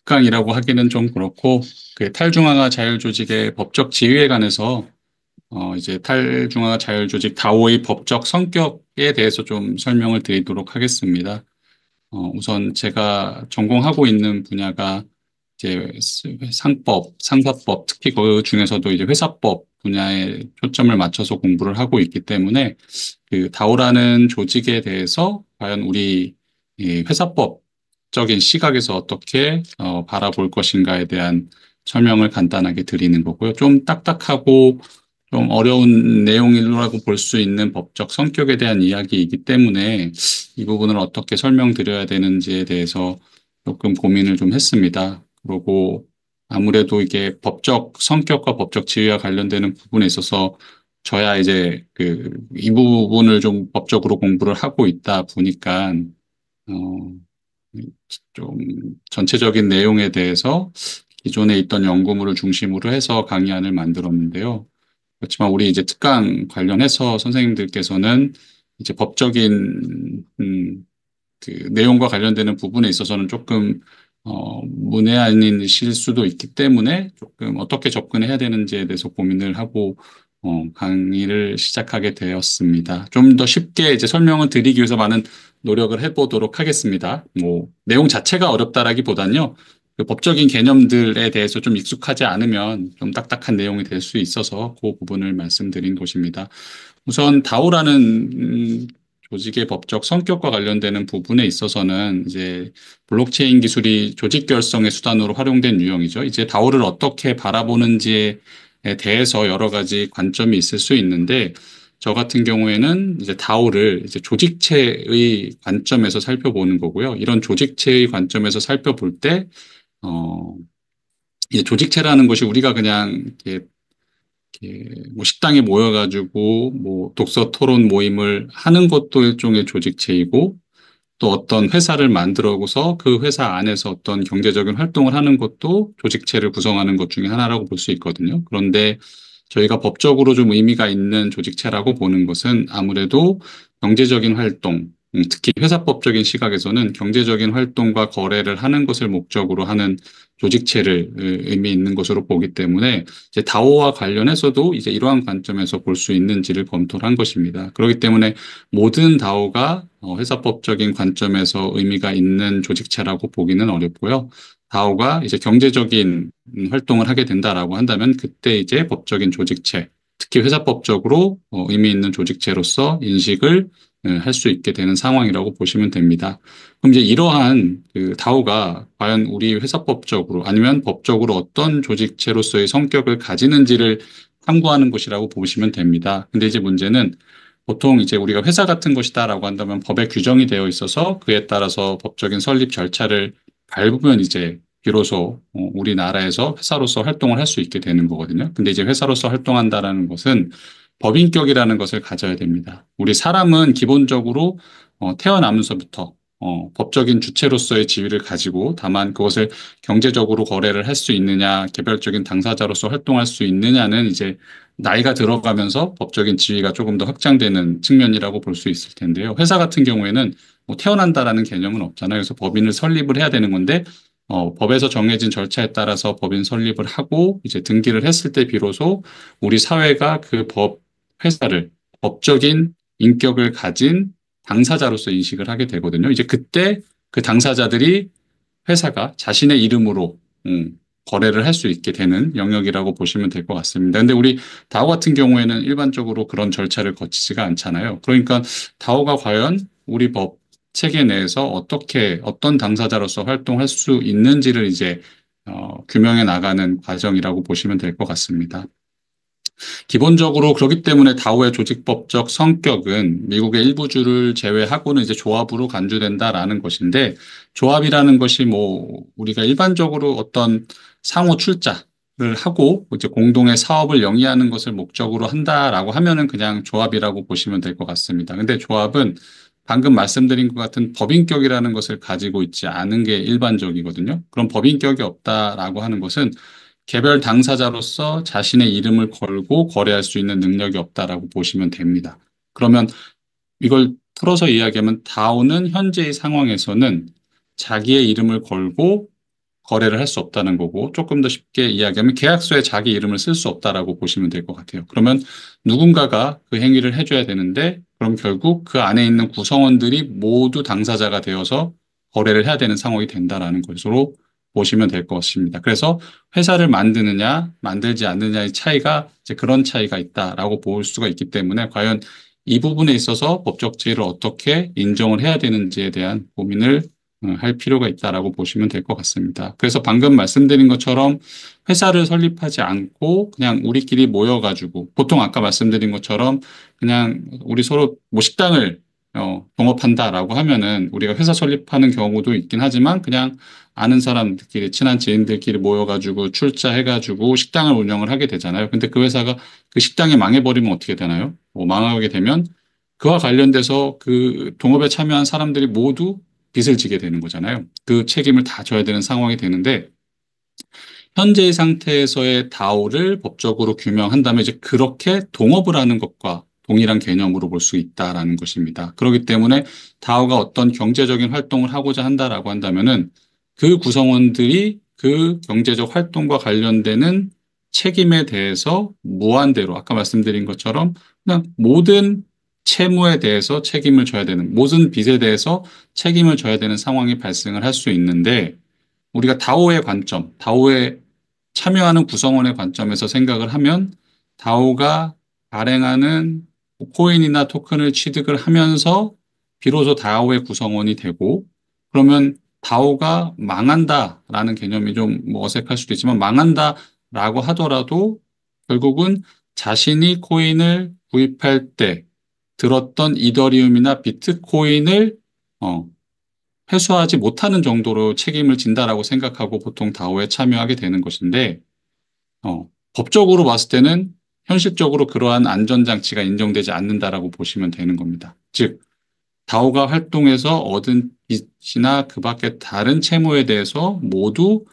특강이라고 하기는 좀 그렇고, 그 탈중앙화 자율조직의 법적 지위에 관해서 이제 탈중앙화 자율조직 다오의 법적 성격에 대해서 좀 설명을 드리도록 하겠습니다. 우선 제가 전공하고 있는 분야가 이제 상사법, 특히 그 중에서도 이제 회사법 분야에 초점을 맞춰서 공부를 하고 있기 때문에 그 다오라는 조직에 대해서 과연 우리 이 회사법적인 시각에서 어떻게 바라볼 것인가에 대한 설명을 간단하게 드리는 거고요. 좀 딱딱하고 좀 어려운 내용이라고 볼 수 있는 법적 성격에 대한 이야기이기 때문에 이 부분을 어떻게 설명드려야 되는지에 대해서 조금 고민을 좀 했습니다. 그리고 아무래도 이게 법적 성격과 법적 지위와 관련되는 부분에 있어서 저야 이제 이 부분을 좀 법적으로 공부를 하고 있다 보니까 어, 좀 전체적인 내용에 대해서 기존에 있던 연구물을 중심으로 해서 강의안을 만들었는데요. 그렇지만 우리 이제 특강 관련해서 선생님들께서는 이제 법적인 그 내용과 관련되는 부분에 있어서는 조금 문외한이실 수도 있기 때문에 조금 어떻게 접근해야 되는지에 대해서 고민을 하고 강의를 시작하게 되었습니다. 좀 더 쉽게 이제 설명을 드리기 위해서 많은 노력을 해보도록 하겠습니다. 뭐 내용 자체가 어렵다라기보단요. 그 법적인 개념들에 대해서 좀 익숙하지 않으면 좀 딱딱한 내용이 될 수 있어서 그 부분을 말씀드린 것입니다. 우선 다오라는 조직의 법적 성격과 관련되는 부분에 있어서는 이제 블록체인 기술이 조직 결성의 수단으로 활용된 유형이죠. 이제 다오를 어떻게 바라보는지에 대해서 여러 가지 관점이 있을 수 있는데 저 같은 경우에는 이제 다오를 이제 조직체의 관점에서 살펴보는 거고요. 이런 조직체의 관점에서 살펴볼 때, 어, 이 조직체라는 것이 우리가 그냥 뭐 식당에 모여가지고 뭐 독서 토론 모임을 하는 것도 일종의 조직체이고 또 어떤 회사를 만들어서 그 회사 안에서 어떤 경제적인 활동을 하는 것도 조직체를 구성하는 것 중에 하나라고 볼 수 있거든요. 그런데 저희가 법적으로 좀 의미가 있는 조직체라고 보는 것은 아무래도 경제적인 활동, 특히 회사법적인 시각에서는 경제적인 활동과 거래를 하는 것을 목적으로 하는 조직체를 의미 있는 것으로 보기 때문에 이제 다오와 관련해서도 이제 이러한 관점에서 볼 수 있는지를 검토를 한 것입니다. 그렇기 때문에 모든 다오가 회사법적인 관점에서 의미가 있는 조직체라고 보기는 어렵고요. 다오가 이제 경제적인 활동을 하게 된다라고 한다면 그때 이제 법적인 조직체, 특히 회사법적으로 의미 있는 조직체로서 인식을 할 수 있게 되는 상황이라고 보시면 됩니다. 그럼 이제 이러한 그 다오가 과연 우리 회사법적으로 아니면 법적으로 어떤 조직체로서의 성격을 가지는지를 탐구하는 것이라고 보시면 됩니다. 근데 이제 문제는 보통 이제 우리가 회사 같은 것이다라고 한다면 법에 규정이 되어 있어서 그에 따라서 법적인 설립 절차를 밟으면 이제 비로소 우리나라에서 회사로서 활동을 할 수 있게 되는 거거든요. 근데 이제 회사로서 활동한다라는 것은 법인격이라는 것을 가져야 됩니다. 우리 사람은 기본적으로 태어나면서부터 법적인 주체로서의 지위를 가지고 다만 그것을 경제적으로 거래를 할 수 있느냐, 개별적인 당사자로서 활동할 수 있느냐는 이제 나이가 들어가면서 법적인 지위가 조금 더 확장되는 측면이라고 볼 수 있을 텐데요. 회사 같은 경우에는 뭐 태어난다라는 개념은 없잖아요. 그래서 법인을 설립을 해야 되는 건데 법에서 정해진 절차에 따라서 법인 설립을 하고 이제 등기를 했을 때 비로소 우리 사회가 그 회사를 법적인 인격을 가진 당사자로서 인식을 하게 되거든요. 이제 그때 그 당사자들이 회사가 자신의 이름으로 거래를 할 수 있게 되는 영역이라고 보시면 될 것 같습니다. 근데 우리 다오 같은 경우에는 일반적으로 그런 절차를 거치지가 않잖아요. 그러니까 다오가 과연 우리 법 체계 내에서 어떻게 어떤 당사자로서 활동할 수 있는지를 이제 규명해 나가는 과정이라고 보시면 될 것 같습니다. 기본적으로 그렇기 때문에 다오의 조직법적 성격은 미국의 일부 주를 제외하고는 이제 조합으로 간주된다라는 것인데 조합이라는 것이 뭐 우리가 일반적으로 어떤 상호 출자를 하고 이제 공동의 사업을 영위하는 것을 목적으로 한다라고 하면은 그냥 조합이라고 보시면 될 것 같습니다. 근데 조합은 방금 말씀드린 것 같은 법인격이라는 것을 가지고 있지 않은 게 일반적이거든요. 그럼 법인격이 없다라고 하는 것은 개별 당사자로서 자신의 이름을 걸고 거래할 수 있는 능력이 없다라고 보시면 됩니다. 그러면 이걸 풀어서 이야기하면 다오는 현재의 상황에서는 자기의 이름을 걸고 거래를 할 수 없다는 거고 조금 더 쉽게 이야기하면 계약서에 자기 이름을 쓸 수 없다라고 보시면 될 것 같아요. 그러면 누군가가 그 행위를 해줘야 되는데 그럼 결국 그 안에 있는 구성원들이 모두 당사자가 되어서 거래를 해야 되는 상황이 된다라는 것으로 보시면 될 것 같습니다. 그래서 회사를 만드느냐 만들지 않느냐의 차이가 이제 그런 차이가 있다라고 볼 수가 있기 때문에 과연 이 부분에 있어서 법적 지위를 어떻게 인정을 해야 되는지에 대한 고민을 할 필요가 있다라고 보시면 될 것 같습니다. 그래서 방금 말씀드린 것처럼 회사를 설립하지 않고 그냥 우리끼리 모여가지고 보통 아까 말씀드린 것처럼 그냥 우리 서로 뭐 식당을 동업한다라고 하면은 우리가 회사 설립하는 경우도 있긴 하지만 그냥 아는 사람들끼리 친한 지인들끼리 모여가지고 출자해가지고 식당을 운영을 하게 되잖아요. 근데 그 회사가 그 식당이 망해버리면 어떻게 되나요? 뭐 망하게 되면 그와 관련돼서 그 동업에 참여한 사람들이 모두 빚을 지게 되는 거잖아요. 그 책임을 다 져야 되는 상황이 되는데 현재의 상태에서의 다오를 법적으로 규명한다면 이제 그렇게 동업을 하는 것과 동일한 개념으로 볼 수 있다라는 것입니다. 그렇기 때문에 다오가 어떤 경제적인 활동을 하고자 한다라고 한다면은 그 구성원들이 그 경제적 활동과 관련되는 책임에 대해서 무한대로 아까 말씀드린 것처럼 그냥 모든 채무에 대해서 책임을 져야 되는 모든 빚에 대해서 책임을 져야 되는 상황이 발생을 할 수 있는데 우리가 다오의 관점, 다오에 참여하는 구성원의 관점에서 생각을 하면 다오가 발행하는 코인이나 토큰을 취득을 하면서 비로소 다오의 구성원이 되고 그러면 다오가 망한다라는 개념이 좀뭐 어색할 수도 있지만 망한다라고 하더라도 결국은 자신이 코인을 구입할 때 들었던 이더리움이나 비트코인을 어, 회수하지 못하는 정도로 책임을 진다라고 생각하고 보통 다오에 참여하게 되는 것인데, 법적으로 봤을 때는 현실적으로 그러한 안전장치가 인정되지 않는다라고 보시면 되는 겁니다. 즉, 다오가 활동해서 얻은 빚이나 그 밖에 다른 채무에 대해서 모두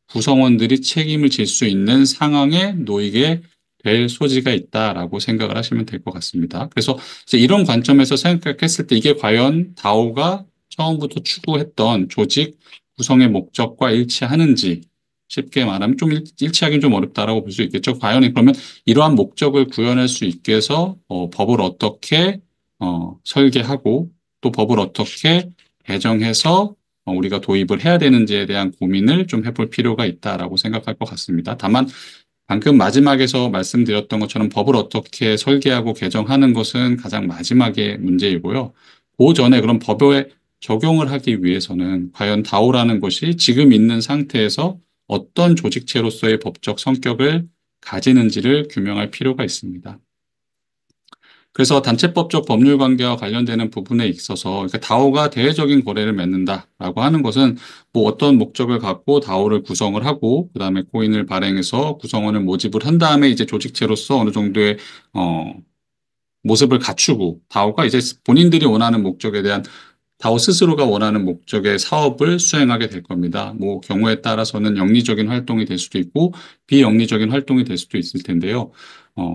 구성원들이 책임을 질 수 있는 상황에 놓이게 될 소지가 있다라고 생각을 하시면 될 것 같습니다. 그래서 이제 이런 관점에서 생각했을 때 이게 과연 다오가 처음부터 추구했던 조직 구성의 목적과 일치하는지 쉽게 말하면 좀 일치하기는 좀 어렵다라고 볼 수 있겠죠. 과연 그러면 이러한 목적을 구현할 수 있게 해서 법을 어떻게 설계하고 또 법을 어떻게 개정해서 우리가 도입을 해야 되는지에 대한 고민을 좀 해볼 필요가 있다라고 생각할 것 같습니다. 다만 방금 마지막에서 말씀드렸던 것처럼 법을 어떻게 설계하고 개정하는 것은 가장 마지막의 문제이고요. 그 전에 그럼 법에 적용을 하기 위해서는 과연 다오라는 것이 지금 있는 상태에서 어떤 조직체로서의 법적 성격을 가지는지를 규명할 필요가 있습니다. 그래서 단체법적 법률 관계와 관련되는 부분에 있어서 그러니까 다오가 대외적인 거래를 맺는다라고 하는 것은 뭐 어떤 목적을 갖고 다오를 구성을 하고 그다음에 코인을 발행해서 구성원을 모집을 한 다음에 이제 조직체로서 어느 정도의 어, 모습을 갖추고 다오가 이제 본인들이 원하는 목적에 대한 다오 스스로가 원하는 목적의 사업을 수행하게 될 겁니다. 뭐 경우에 따라서는 영리적인 활동이 될 수도 있고 비영리적인 활동이 될 수도 있을 텐데요.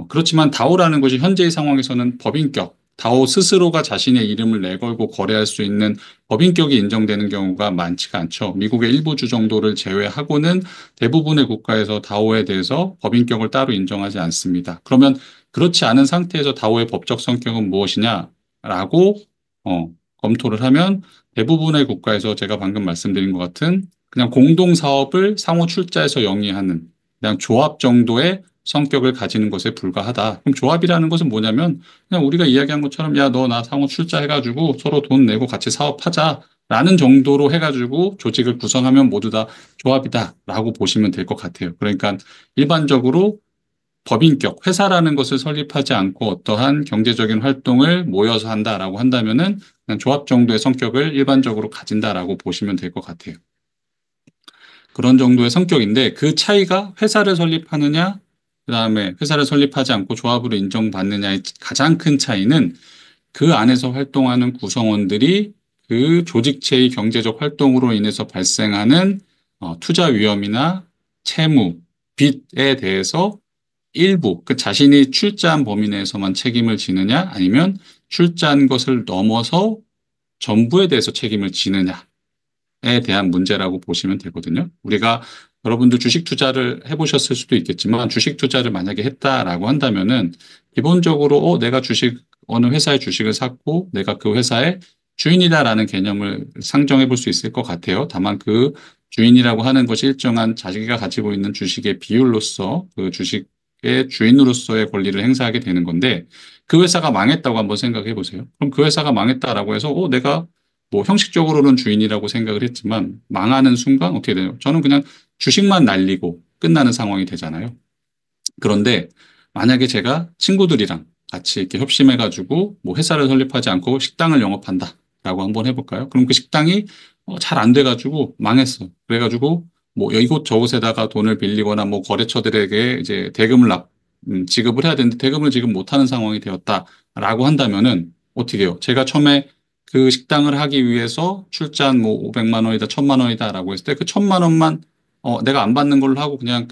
그렇지만 다오라는 것이 현재의 상황에서는 법인격, 다오 스스로가 자신의 이름을 내걸고 거래할 수 있는 법인격이 인정되는 경우가 많지가 않죠. 미국의 일부 주 정도를 제외하고는 대부분의 국가에서 다오에 대해서 법인격을 따로 인정하지 않습니다. 그러면 그렇지 않은 상태에서 다오의 법적 성격은 무엇이냐라고 검토를 하면 대부분의 국가에서 제가 방금 말씀드린 것 같은 그냥 공동 사업을 상호 출자해서 영위하는 그냥 조합 정도의 성격을 가지는 것에 불과하다. 그럼 조합이라는 것은 뭐냐면 그냥 우리가 이야기한 것처럼 야, 너 나 상호 출자해가지고 서로 돈 내고 같이 사업하자라는 정도로 해가지고 조직을 구성하면 모두 다 조합이다라고 보시면 될 것 같아요. 그러니까 일반적으로 법인격, 회사라는 것을 설립하지 않고 어떠한 경제적인 활동을 모여서 한다라고 한다면은 그냥 조합 정도의 성격을 일반적으로 가진다라고 보시면 될 것 같아요. 그런 정도의 성격인데 그 차이가 회사를 설립하느냐, 그다음에 회사를 설립하지 않고 조합으로 인정받느냐의 가장 큰 차이는 그 안에서 활동하는 구성원들이 그 조직체의 경제적 활동으로 인해서 발생하는 투자 위험이나 채무, 빚에 대해서 일부, 그 자신이 출자한 범위 내에서만 책임을 지느냐, 아니면 출자한 것을 넘어서 전부에 대해서 책임을 지느냐. 대한 문제라고 보시면 되거든요. 우리가 여러분들 주식 투자를 해보셨을 수도 있겠지만 주식 투자를 만약에 했다라고 한다면은 기본적으로 내가 어느 회사의 주식을 샀고 내가 그 회사의 주인이다라는 개념을 상정해 볼 수 있을 것 같아요. 다만 그 주인이라고 하는 것이 일정한 자기가 가지고 있는 주식의 비율로서 그 주식의 주인으로서의 권리를 행사하게 되는 건데 그 회사가 망했다고 한번 생각해 보세요. 그럼 그 회사가 망했다라고 해서 내가 뭐 형식적으로는 주인이라고 생각을 했지만 망하는 순간 어떻게 돼요? 저는 그냥 주식만 날리고 끝나는 상황이 되잖아요. 그런데 만약에 제가 친구들이랑 같이 이렇게 협심해가지고 뭐 회사를 설립하지 않고 식당을 영업한다라고 한번 해볼까요? 그럼 그 식당이 잘 안 돼가지고 망했어. 그래가지고 뭐 이곳저곳에다가 돈을 빌리거나 뭐 거래처들에게 이제 지급을 해야 되는데 대금을 지급 못하는 상황이 되었다라고 한다면은 어떻게 해요? 제가 처음에 그 식당을 하기 위해서 출자한 뭐 500만 원이다, 1000만 원이다라고 했을 때 그 1000만 원만 내가 안 받는 걸로 하고 그냥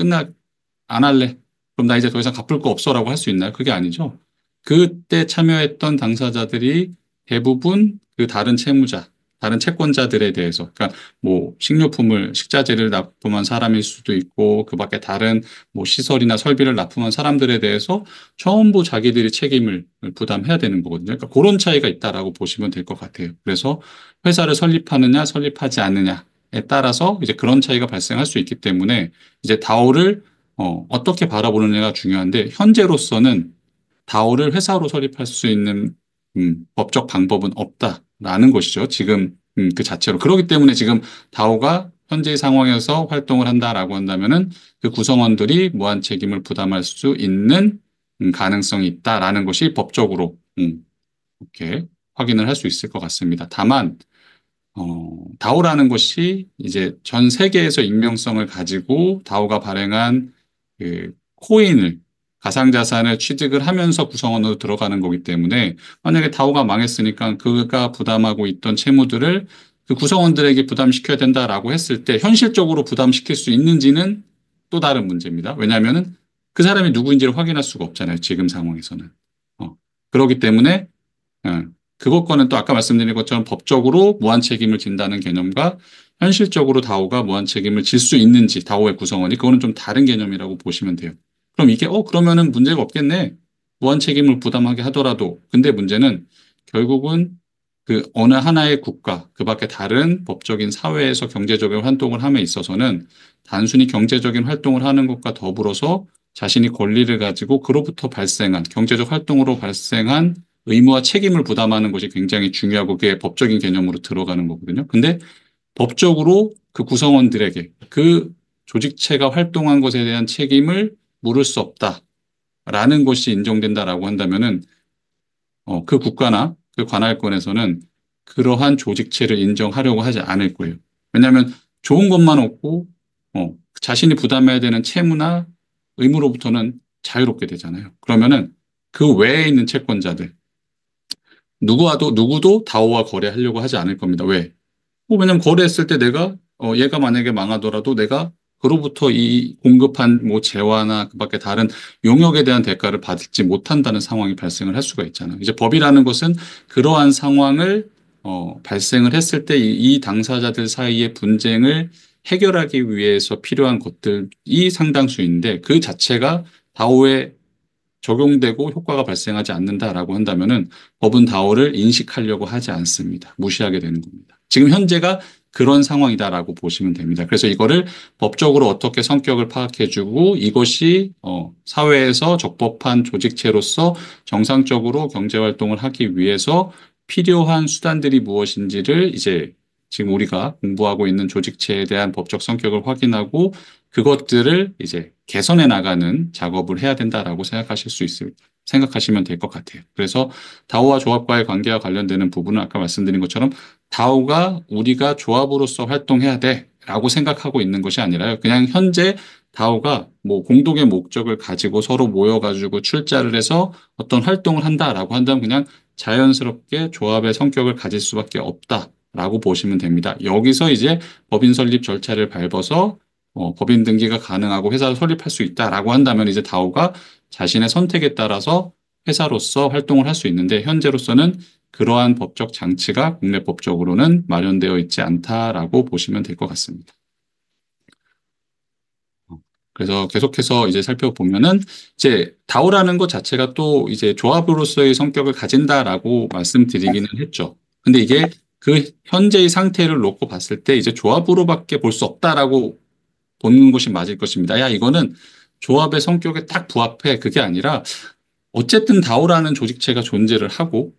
안 할래. 그럼 나 이제 더 이상 갚을 거 없어라고 할 수 있나요? 그게 아니죠. 그때 참여했던 당사자들이 대부분 그 다른 채무자, 다른 채권자들에 대해서, 그러니까 뭐 식자재를 납품한 사람일 수도 있고, 그 밖에 다른 뭐 시설이나 설비를 납품한 사람들에 대해서 전부 자기들이 책임을 부담해야 되는 거거든요. 그러니까 그런 차이가 있다라고 보시면 될 것 같아요. 그래서 회사를 설립하느냐, 설립하지 않느냐에 따라서 이제 그런 차이가 발생할 수 있기 때문에 이제 다오를 어떻게 바라보느냐가 중요한데 현재로서는 다오를 회사로 설립할 수 있는 법적 방법은 없다라는 것이죠. 지금 그 자체로. 그렇기 때문에 지금 다오가 현재 상황에서 활동을 한다라고 한다면은 그 구성원들이 무한 책임을 부담할 수 있는 가능성이 있다라는 것이 법적으로 이렇게 확인을 할 수 있을 것 같습니다. 다만 다오라는 것이 이제 전 세계에서 익명성을 가지고 다오가 발행한 그 코인을 가상자산을 취득을 하면서 구성원으로 들어가는 거기 때문에 만약에 다오가 망했으니까 그가 부담하고 있던 채무들을 그 구성원들에게 부담시켜야 된다라고 했을 때 현실적으로 부담시킬 수 있는지는 또 다른 문제입니다. 왜냐하면은 그 사람이 누구인지를 확인할 수가 없잖아요. 지금 상황에서는. 그렇기 때문에 그것과는 또 아까 말씀드린 것처럼 법적으로 무한 책임을 진다는 개념과 현실적으로 다오가 무한 책임을 질 수 있는지 다오의 구성원이 그거는 좀 다른 개념이라고 보시면 돼요. 그럼 이게 그러면은 문제가 없겠네. 무한 책임을 부담하게 하더라도 근데 문제는 결국은 그 어느 하나의 국가 그 밖에 다른 법적인 사회에서 경제적인 활동을 함에 있어서는 단순히 경제적인 활동을 하는 것과 더불어서 자신이 권리를 가지고 그로부터 발생한 경제적 활동으로 발생한 의무와 책임을 부담하는 것이 굉장히 중요하고 그게 법적인 개념으로 들어가는 거거든요. 근데 법적으로 그 구성원들에게 그 조직체가 활동한 것에 대한 책임을 물을 수 없다라는 것이 인정된다라고 한다면은 그 국가나 그 관할권에서는 그러한 조직체를 인정하려고 하지 않을 거예요. 왜냐하면 좋은 것만 없고 자신이 부담해야 되는 채무나 의무로부터는 자유롭게 되잖아요. 그러면은 그 외에 있는 채권자들 누구도 다오와 거래하려고 하지 않을 겁니다. 왜? 왜냐면 거래했을 때 얘가 만약에 망하더라도 내가 그로부터 이 공급한 뭐 재화나 그 밖에 다른 용역에 대한 대가를 받지 못한다는 상황이 발생을 할 수가 있잖아요. 이제 법이라는 것은 그러한 상황을 발생을 했을 때 이 당사자들 사이의 분쟁을 해결하기 위해서 필요한 것들이 상당수인데 그 자체가 다오의 적용되고 효과가 발생하지 않는다라고 한다면은 법은 다오를 인식하려고 하지 않습니다. 무시하게 되는 겁니다. 지금 현재가 그런 상황이다라고 보시면 됩니다. 그래서 이거를 법적으로 어떻게 성격을 파악해주고 이것이 사회에서 적법한 조직체로서 정상적으로 경제활동을 하기 위해서 필요한 수단들이 무엇인지를 이제 지금 우리가 공부하고 있는 조직체에 대한 법적 성격을 확인하고 그것들을 이제 개선해 나가는 작업을 해야 된다라고 생각하시면 될 것 같아요. 그래서 다오와 조합과의 관계와 관련되는 부분은 아까 말씀드린 것처럼 다오가 우리가 조합으로서 활동해야 돼라고 생각하고 있는 것이 아니라요. 그냥 현재 다오가 뭐 공동의 목적을 가지고 서로 모여가지고 출자를 해서 어떤 활동을 한다라고 한다면 그냥 자연스럽게 조합의 성격을 가질 수밖에 없다라고 보시면 됩니다. 여기서 이제 법인 설립 절차를 밟아서 법인 등기가 가능하고 회사를 설립할 수 있다라고 한다면 이제 다오가 자신의 선택에 따라서 회사로서 활동을 할 수 있는데 현재로서는 그러한 법적 장치가 국내 법적으로는 마련되어 있지 않다라고 보시면 될 것 같습니다. 그래서 계속해서 이제 살펴보면은 이제 다오라는 것 자체가 또 이제 조합으로서의 성격을 가진다라고 말씀드리기는 했죠. 근데 이게 그 현재의 상태를 놓고 봤을 때 이제 조합으로밖에 볼 수 없다라고 보는 것이 맞을 것입니다. 야, 이거는 조합의 성격에 딱 부합해. 그게 아니라 어쨌든 다오라는 조직체가 존재를 하고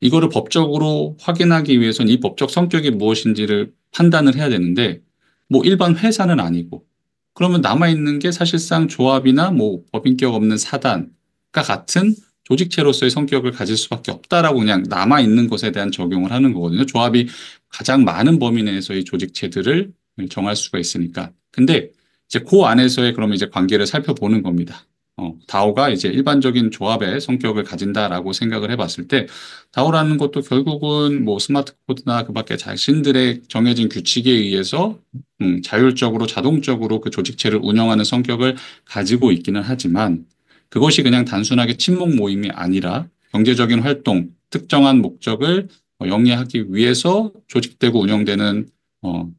이거를 법적으로 확인하기 위해서는 이 법적 성격이 무엇인지를 판단을 해야 되는데 뭐 일반 회사는 아니고 그러면 남아있는 게 사실상 조합이나 뭐 법인격 없는 사단과 같은 조직체로서의 성격을 가질 수밖에 없다라고 그냥 남아있는 것에 대한 적용을 하는 거거든요. 조합이 가장 많은 범위 내에서의 조직체들을 정할 수가 있으니까. 근데 이제 그 안에서의 그러면 이제 관계를 살펴보는 겁니다. 다오가 이제 일반적인 조합의 성격을 가진다라고 생각을 해봤을 때 다오라는 것도 결국은 뭐 스마트 코드나 그 밖에 자신들의 정해진 규칙에 의해서 자율적으로 자동적으로 그 조직체를 운영하는 성격을 가지고 있기는 하지만 그것이 그냥 단순하게 친목 모임이 아니라 경제적인 활동, 특정한 목적을 영위하기 위해서 조직되고 운영되는 어,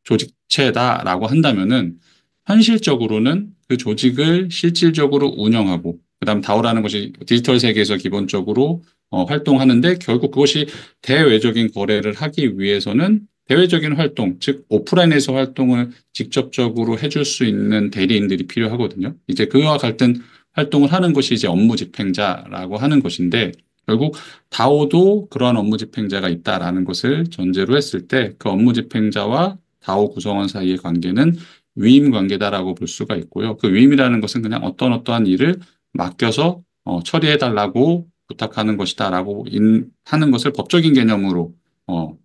조직체다라고 한다면은 현실적으로는 그 조직을 실질적으로 운영하고 그다음 다오라는 것이 디지털 세계에서 기본적으로 활동하는데 결국 그것이 대외적인 거래를 하기 위해서는 대외적인 활동, 즉 오프라인에서 활동을 직접적으로 해줄 수 있는 대리인들이 필요하거든요. 이제 그와 같은 활동을 하는 것이 이제 업무 집행자라고 하는 것인데 결국 다오도 그러한 업무 집행자가 있다라는 것을 전제로 했을 때 그 업무 집행자와 다오 구성원 사이의 관계는 위임 관계다라고 볼 수가 있고요. 그 위임이라는 것은 그냥 어떠한 일을 맡겨서 처리해 달라고 부탁하는 것이다라고 하는 것을 법적인 개념으로 어,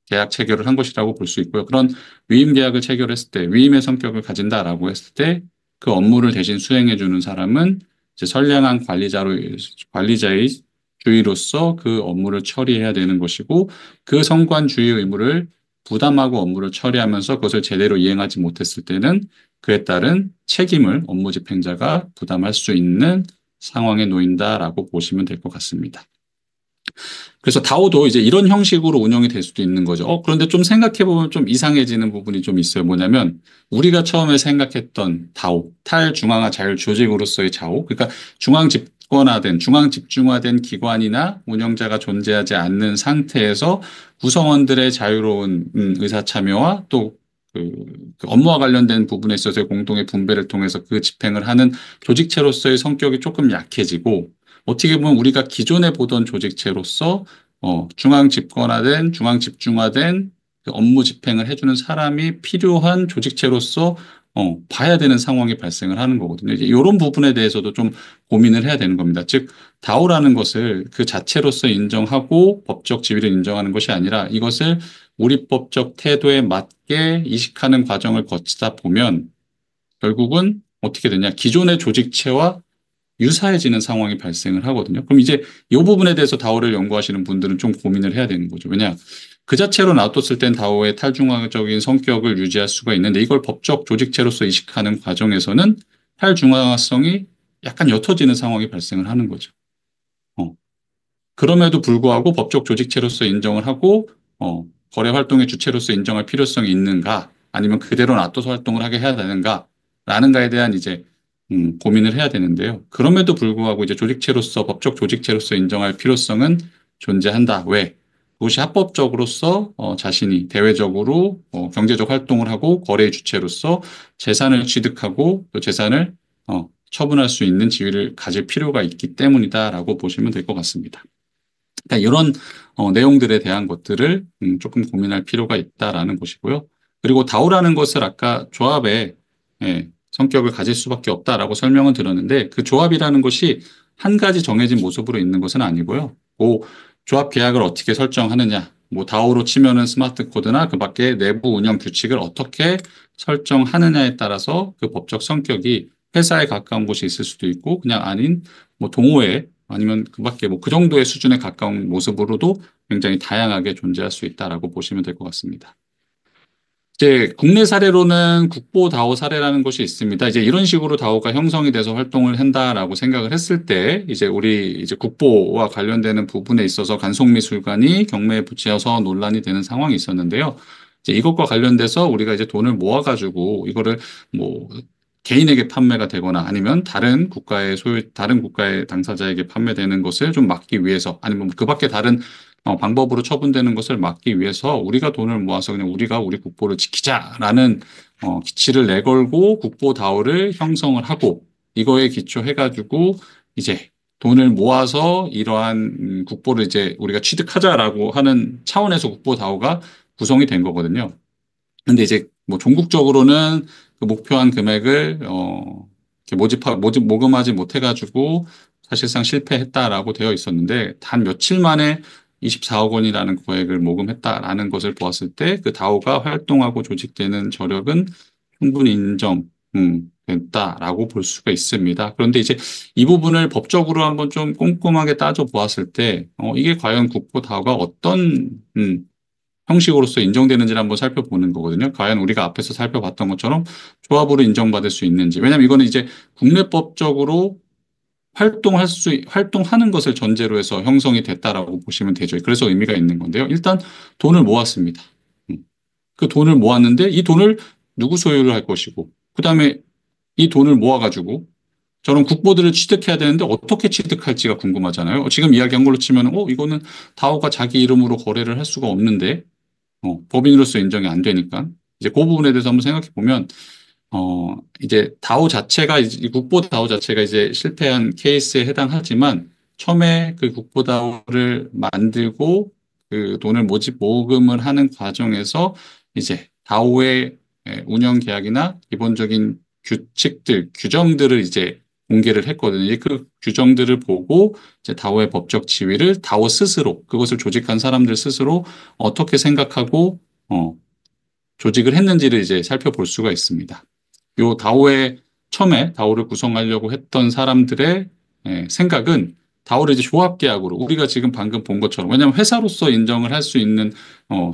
계약 체결을 한 것이라고 볼 수 있고요. 그런 위임 계약을 체결했을 때 위임의 성격을 가진다라고 했을 때 그 업무를 대신 수행해 주는 사람은 이제 선량한 관리자의 주의로서 그 업무를 처리해야 되는 것이고 그 성관주의 의무를 부담하고 업무를 처리하면서 그것을 제대로 이행하지 못했을 때는 그에 따른 책임을 업무 집행자가 부담할 수 있는 상황에 놓인다라고 보시면 될 것 같습니다. 그래서 다오도 이제 이런 형식으로 운영이 될 수도 있는 거죠. 그런데 좀 생각해 보면 좀 이상해지는 부분이 좀 있어요. 뭐냐면 우리가 처음에 생각했던 다오, 탈중앙화 자율조직으로서의 자오, 그러니까 중앙 집중화된 기관이나 운영자가 존재하지 않는 상태에서 구성원들의 자유로운 의사참여와 또 그 업무와 관련된 부분에 있어서의 공동의 분배를 통해서 그 집행을 하는 조직체로서의 성격이 조금 약해지고 어떻게 보면 우리가 기존에 보던 조직체로서 중앙 집권화된 중앙 집중화된 그 업무 집행을 해주는 사람이 필요한 조직체로서 봐야 되는 상황이 발생을 하는 거거든요. 이제 이런 부분에 대해서도 좀 고민을 해야 되는 겁니다. 즉 다오라는 것을 그 자체로서 인정하고 법적 지위를 인정하는 것이 아니라 이것을 우리 법적 태도에 맞게 이식하는 과정을 거치다 보면 결국은 어떻게 되냐 기존의 조직체와 유사해지는 상황이 발생을 하거든요. 그럼 이제 이 부분에 대해서 다오를 연구하시는 분들은 좀 고민을 해야 되는 거죠. 왜냐? 그 자체로 놔뒀을 땐 다오의 탈중앙적인 성격을 유지할 수가 있는데 이걸 법적 조직체로서 이식하는 과정에서는 탈중앙성이 약간 옅어지는 상황이 발생을 하는 거죠. 어. 그럼에도 불구하고 법적 조직체로서 인정을 하고 거래 활동의 주체로서 인정할 필요성이 있는가 아니면 그대로 놔둬서 활동을 하게 해야 되는가라는가에 대한 이제 고민을 해야 되는데요. 그럼에도 불구하고 이제 조직체로서 법적 조직체로서 인정할 필요성은 존재한다. 왜? 그것이 합법적으로서 자신이 대외적으로 경제적 활동을 하고 거래의 주체로서 재산을 취득하고 또 재산을 처분할 수 있는 지위를 가질 필요가 있기 때문이다라고 보시면 될 것 같습니다. 그러니까 이런 내용들에 대한 것들을 조금 고민할 필요가 있다라는 것이고요. 그리고 다오라는 것을 아까 조합의 성격을 가질 수밖에 없다라고 설명을 드렸는데 그 조합이라는 것이 한 가지 정해진 모습으로 있는 것은 아니고요. 그 조합 계약을 어떻게 설정하느냐, 뭐 다오로 치면은 스마트 코드나 그 밖에 내부 운영 규칙을 어떻게 설정하느냐에 따라서 그 법적 성격이 회사에 가까운 곳이 있을 수도 있고 그냥 아닌 뭐 동호회 아니면 그 밖에 뭐 그 정도의 수준에 가까운 모습으로도 굉장히 다양하게 존재할 수 있다라고 보시면 될 것 같습니다. 이제 국내 사례로는 국보 다오 사례라는 것이 있습니다. 이제 이런 식으로 다오가 형성이 돼서 활동을 한다라고 생각을 했을 때, 이제 우리 이제 국보와 관련되는 부분에 있어서 간송미술관이 경매에 붙여서 논란이 되는 상황이 있었는데요. 이제 이것과 관련돼서 우리가 이제 돈을 모아가지고 이거를 뭐 개인에게 판매가 되거나 아니면 다른 국가의 당사자에게 판매되는 것을 좀 막기 위해서 아니면 그 밖에 다른 방법으로 처분되는 것을 막기 위해서 우리가 돈을 모아서 그냥 우리가 우리 국보를 지키자라는 기치를 내걸고 국보다오를 형성을 하고 이거에 기초해가지고 이제 돈을 모아서 이러한 국보를 이제 우리가 취득하자라고 하는 차원에서 국보다오가 구성이 된 거거든요. 근데 이제 뭐 종국적으로는 그 목표한 금액을 이렇게 모금하지 못해가지고 사실상 실패했다라고 되어 있었는데 단 며칠 만에 24억 원이라는 거액을 모금했다라는 것을 보았을 때 그 다오가 활동하고 조직되는 저력은 충분히 됐다라고 볼 수가 있습니다. 그런데 이제 이 부분을 법적으로 한번 좀 꼼꼼하게 따져 보았을 때 이게 과연 국보 다오가 어떤 형식으로서 인정되는지를 한번 살펴보는 거거든요. 과연 우리가 앞에서 살펴봤던 것처럼 조합으로 인정받을 수 있는지. 왜냐하면 이거는 이제 국내법적으로 활동하는 것을 전제로 해서 형성이 됐다라고 보시면 되죠. 그래서 의미가 있는 건데요. 일단 돈을 모았습니다. 음. 그 돈을 모았는데 이 돈을 누구 소유를 할 것이고, 그 다음에 이 돈을 모아가지고 저런 국보들을 취득해야 되는데 어떻게 취득할지가 궁금하잖아요. 지금 이야기한 걸로 치면, 이거는 다오가 자기 이름으로 거래를 할 수가 없는데, 법인으로서 인정이 안 되니까. 이제 그 부분에 대해서 한번 생각해 보면, 이제 다오 자체가, 이 국보 다오 자체가 이제 실패한 케이스에 해당하지만, 처음에 그 국보 다오를 만들고 그 돈을 모금을 하는 과정에서 이제 다오의 운영 계약이나 기본적인 규칙들, 규정들을 이제 공개를 했거든요. 이제 그 규정들을 보고 이제 다오의 법적 지위를 다오 스스로, 그것을 조직한 사람들 스스로 어떻게 생각하고, 조직을 했는지를 이제 살펴볼 수가 있습니다. 요 다오의 처음에 다오를 구성하려고 했던 사람들의 생각은 다오를 이제 조합계약으로 우리가 지금 방금 본 것처럼 왜냐하면 회사로서 인정을 할 수 있는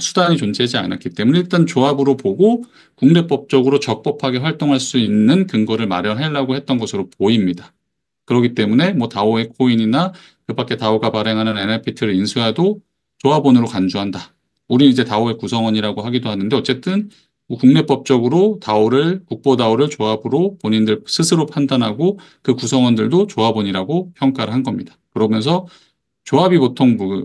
수단이 존재하지 않았기 때문에 일단 조합으로 보고 국내법적으로 적법하게 활동할 수 있는 근거를 마련하려고 했던 것으로 보입니다. 그렇기 때문에 뭐 다오의 코인이나 그 밖에 다오가 발행하는 NFT를 인수해도 조합원으로 간주한다. 우리 이제 다오의 구성원이라고 하기도 하는데 어쨌든 뭐 국내법적으로 국보 다오를 조합으로 본인들 스스로 판단하고 그 구성원들도 조합원이라고 평가를 한 겁니다. 그러면서 조합이 보통 뭐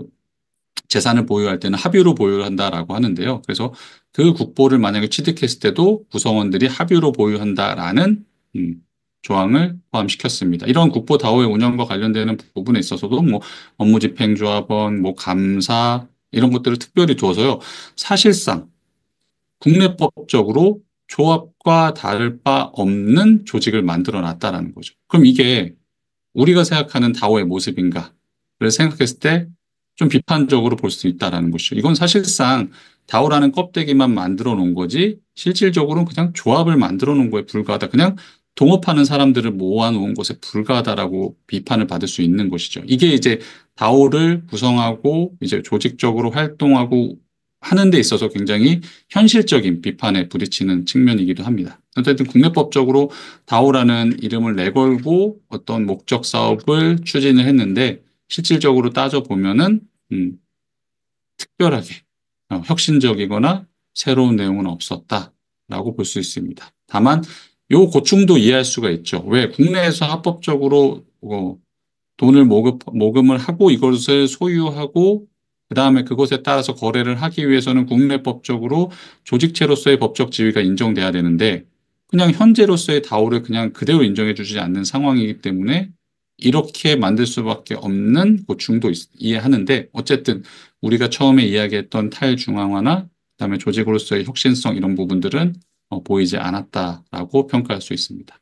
재산을 보유할 때는 합유로 보유를 한다라고 하는데요. 그래서 그 국보를 만약에 취득했을 때도 구성원들이 합유로 보유한다라는 음, 조항을 포함시켰습니다. 이런 국보 다오의 운영과 관련되는 부분에 있어서도 뭐 업무집행조합원, 뭐 감사 이런 것들을 특별히 두어서요. 사실상 국내법적으로 조합과 다를 바 없는 조직을 만들어 놨다라는 거죠. 그럼 이게 우리가 생각하는 다오의 모습인가를 생각했을 때 좀 비판적으로 볼 수 있다라는 것이죠. 이건 사실상 다오라는 껍데기만 만들어 놓은 거지 실질적으로는 그냥 조합을 만들어 놓은 거에 불과하다. 그냥 동업하는 사람들을 모아 놓은 것에 불과하다라고 비판을 받을 수 있는 것이죠. 이게 이제 다오를 구성하고 이제 조직적으로 활동하고 하는 데 있어서 굉장히 현실적인 비판에 부딪히는 측면이기도 합니다. 어쨌든 국내법적으로 다오라는 이름을 내걸고 어떤 목적 사업을 추진을 했는데 실질적으로 따져보면은 특별하게 혁신적이거나 새로운 내용은 없었다라고 볼 수 있습니다. 다만 요 고충도 이해할 수가 있죠. 왜 국내에서 합법적으로 돈을 모금을 하고 이것을 소유하고 그다음에 그것에 따라서 거래를 하기 위해서는 국내법적으로 조직체로서의 법적 지위가 인정돼야 되는데 그냥 현재로서의 다오를 그냥 그대로 인정해 주지 않는 상황이기 때문에 이렇게 만들 수밖에 없는 고충도 이해하는데 어쨌든 우리가 처음에 이야기했던 탈중앙화나 그다음에 조직으로서의 혁신성 이런 부분들은 보이지 않았다라고 평가할 수 있습니다.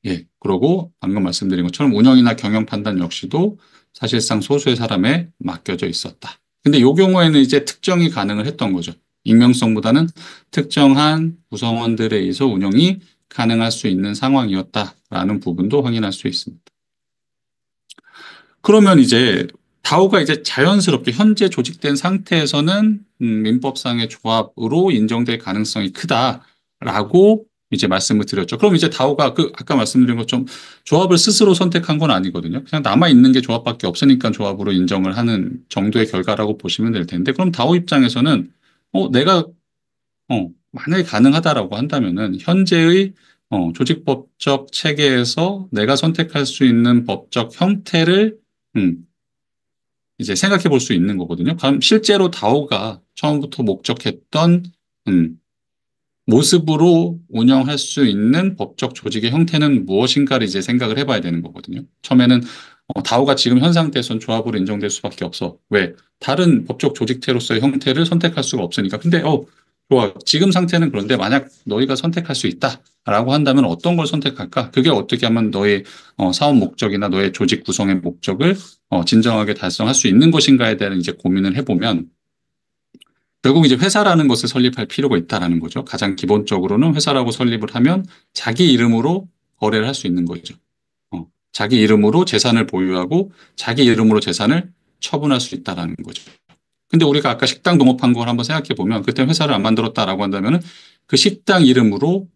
예, 그러고 방금 말씀드린 것처럼 운영이나 경영 판단 역시도 사실상 소수의 사람에 맡겨져 있었다. 근데 이 경우에는 이제 특정이 가능을 했던 거죠. 익명성보다는 특정한 구성원들에 의해서 운영이 가능할 수 있는 상황이었다라는 부분도 확인할 수 있습니다. 그러면 이제 다오가 이제 자연스럽게 현재 조직된 상태에서는 민법상의 조합으로 인정될 가능성이 크다라고 이제 말씀을 드렸죠. 그럼 이제 다오가 그 아까 말씀드린 것처럼 조합을 스스로 선택한 건 아니거든요. 그냥 남아 있는 게 조합밖에 없으니까 조합으로 인정을 하는 정도의 결과라고 보시면 될 텐데, 그럼 다오 입장에서는 내가 만약에 가능하다라고 한다면은 현재의 조직법적 체계에서 내가 선택할 수 있는 법적 형태를 음, 이제 생각해 볼 수 있는 거거든요. 그럼 실제로 다오가 처음부터 목적했던 음, 모습으로 운영할 수 있는 법적 조직의 형태는 무엇인가를 이제 생각을 해봐야 되는 거거든요. 처음에는 다오가 지금 현 상태에선 조합으로 인정될 수밖에 없어. 왜? 다른 법적 조직체로서의 형태를 선택할 수가 없으니까. 근데 좋아. 지금 상태는 그런데 만약 너희가 선택할 수 있다라고 한다면 어떤 걸 선택할까? 그게 어떻게 하면 너의 사업 목적이나 너의 조직 구성의 목적을 진정하게 달성할 수 있는 것인가에 대한 이제 고민을 해보면 결국 이제 회사라는 것을 설립할 필요가 있다라는 거죠. 가장 기본적으로는 회사라고 설립을 하면 자기 이름으로 거래를 할 수 있는 거죠. 자기 이름으로 재산을 보유하고 자기 이름으로 재산을 처분할 수 있다라는 거죠. 근데 우리가 아까 식당 동업한 걸 한번 생각해 보면 그때 회사를 안 만들었다라고 한다면은 그 식당 이름으로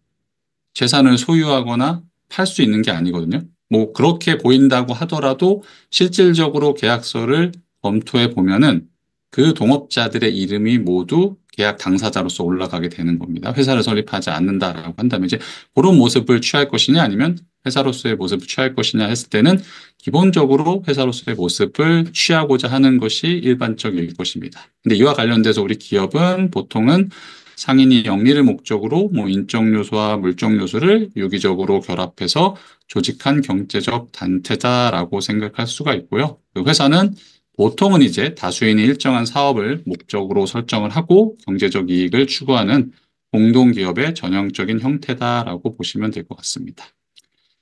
재산을 소유하거나 팔 수 있는 게 아니거든요. 뭐 그렇게 보인다고 하더라도 실질적으로 계약서를 검토해 보면은 그 동업자들의 이름이 모두 계약 당사자로서 올라가게 되는 겁니다. 회사를 설립하지 않는다라고 한다면 이제 그런 모습을 취할 것이냐 아니면 회사로서의 모습을 취할 것이냐 했을 때는 기본적으로 회사로서의 모습을 취하고자 하는 것이 일반적일 것입니다. 근데 이와 관련돼서 우리 기업은 보통은 상인이 영리를 목적으로 뭐 인적 요소와 물적 요소를 유기적으로 결합해서 조직한 경제적 단체다라고 생각할 수가 있고요. 그 회사는 보통은 이제 다수인이 일정한 사업을 목적으로 설정을 하고 경제적 이익을 추구하는 공동기업의 전형적인 형태다라고 보시면 될 것 같습니다.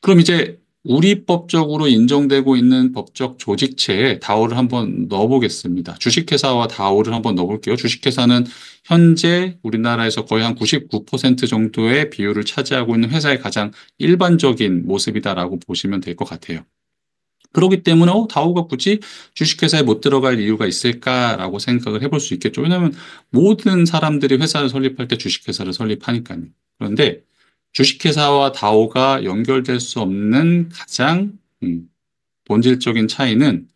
그럼 이제 우리 법적으로 인정되고 있는 법적 조직체에 다오를 한번 넣어보겠습니다. 주식회사와 다오를 한번 넣어볼게요. 주식회사는 현재 우리나라에서 거의 한 99% 정도의 비율을 차지하고 있는 회사의 가장 일반적인 모습이다라고 보시면 될 것 같아요. 그렇기 때문에 다오가 굳이 주식회사에 못 들어갈 이유가 있을까라고 생각을 해볼 수 있겠죠. 왜냐하면 모든 사람들이 회사를 설립할 때 주식회사를 설립하니까요. 그런데 주식회사와 다오가 연결될 수 없는 가장 본질적인 차이는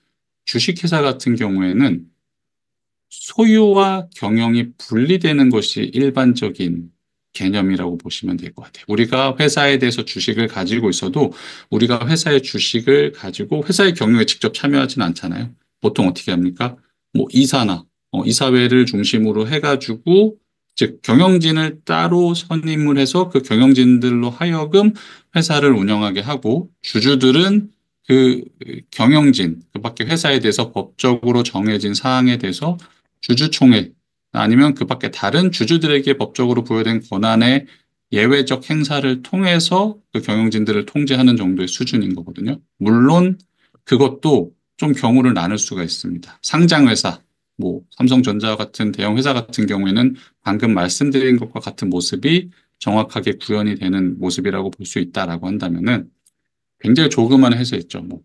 주식회사 같은 경우에는 소유와 경영이 분리되는 것이 일반적인 개념이라고 보시면 될 것 같아요. 우리가 회사에 대해서 주식을 가지고 있어도 우리가 회사의 주식을 가지고 회사의 경영에 직접 참여하지는 않잖아요. 보통 어떻게 합니까? 뭐 이사나 이사회를 중심으로 해가지고 즉 경영진을 따로 선임을 해서 그 경영진들로 하여금 회사를 운영하게 하고 주주들은 그 경영진, 그 밖에 회사에 대해서 법적으로 정해진 사항에 대해서 주주총회 아니면 그 밖에 다른 주주들에게 법적으로 부여된 권한의 예외적 행사를 통해서 그 경영진들을 통제하는 정도의 수준인 거거든요. 물론 그것도 좀 경우를 나눌 수가 있습니다. 상장회사, 뭐 삼성전자 같은 대형 회사 같은 경우에는 방금 말씀드린 것과 같은 모습이 정확하게 구현이 되는 모습이라고 볼 수 있다라고 한다면은 굉장히 조그만 회사였죠. 뭐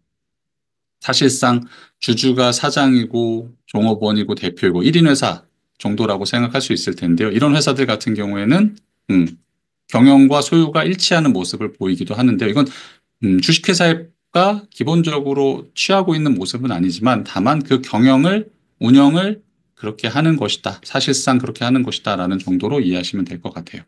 사실상 주주가 사장이고 종업원이고 대표이고 1인 회사 정도라고 생각할 수 있을 텐데요. 이런 회사들 같은 경우에는 음, 경영과 소유가 일치하는 모습을 보이기도 하는데요. 이건 주식회사가 기본적으로 취하고 있는 모습은 아니지만 다만 그 경영을 운영을 그렇게 하는 것이다. 사실상 그렇게 하는 것이다라는 정도로 이해하시면 될 것 같아요.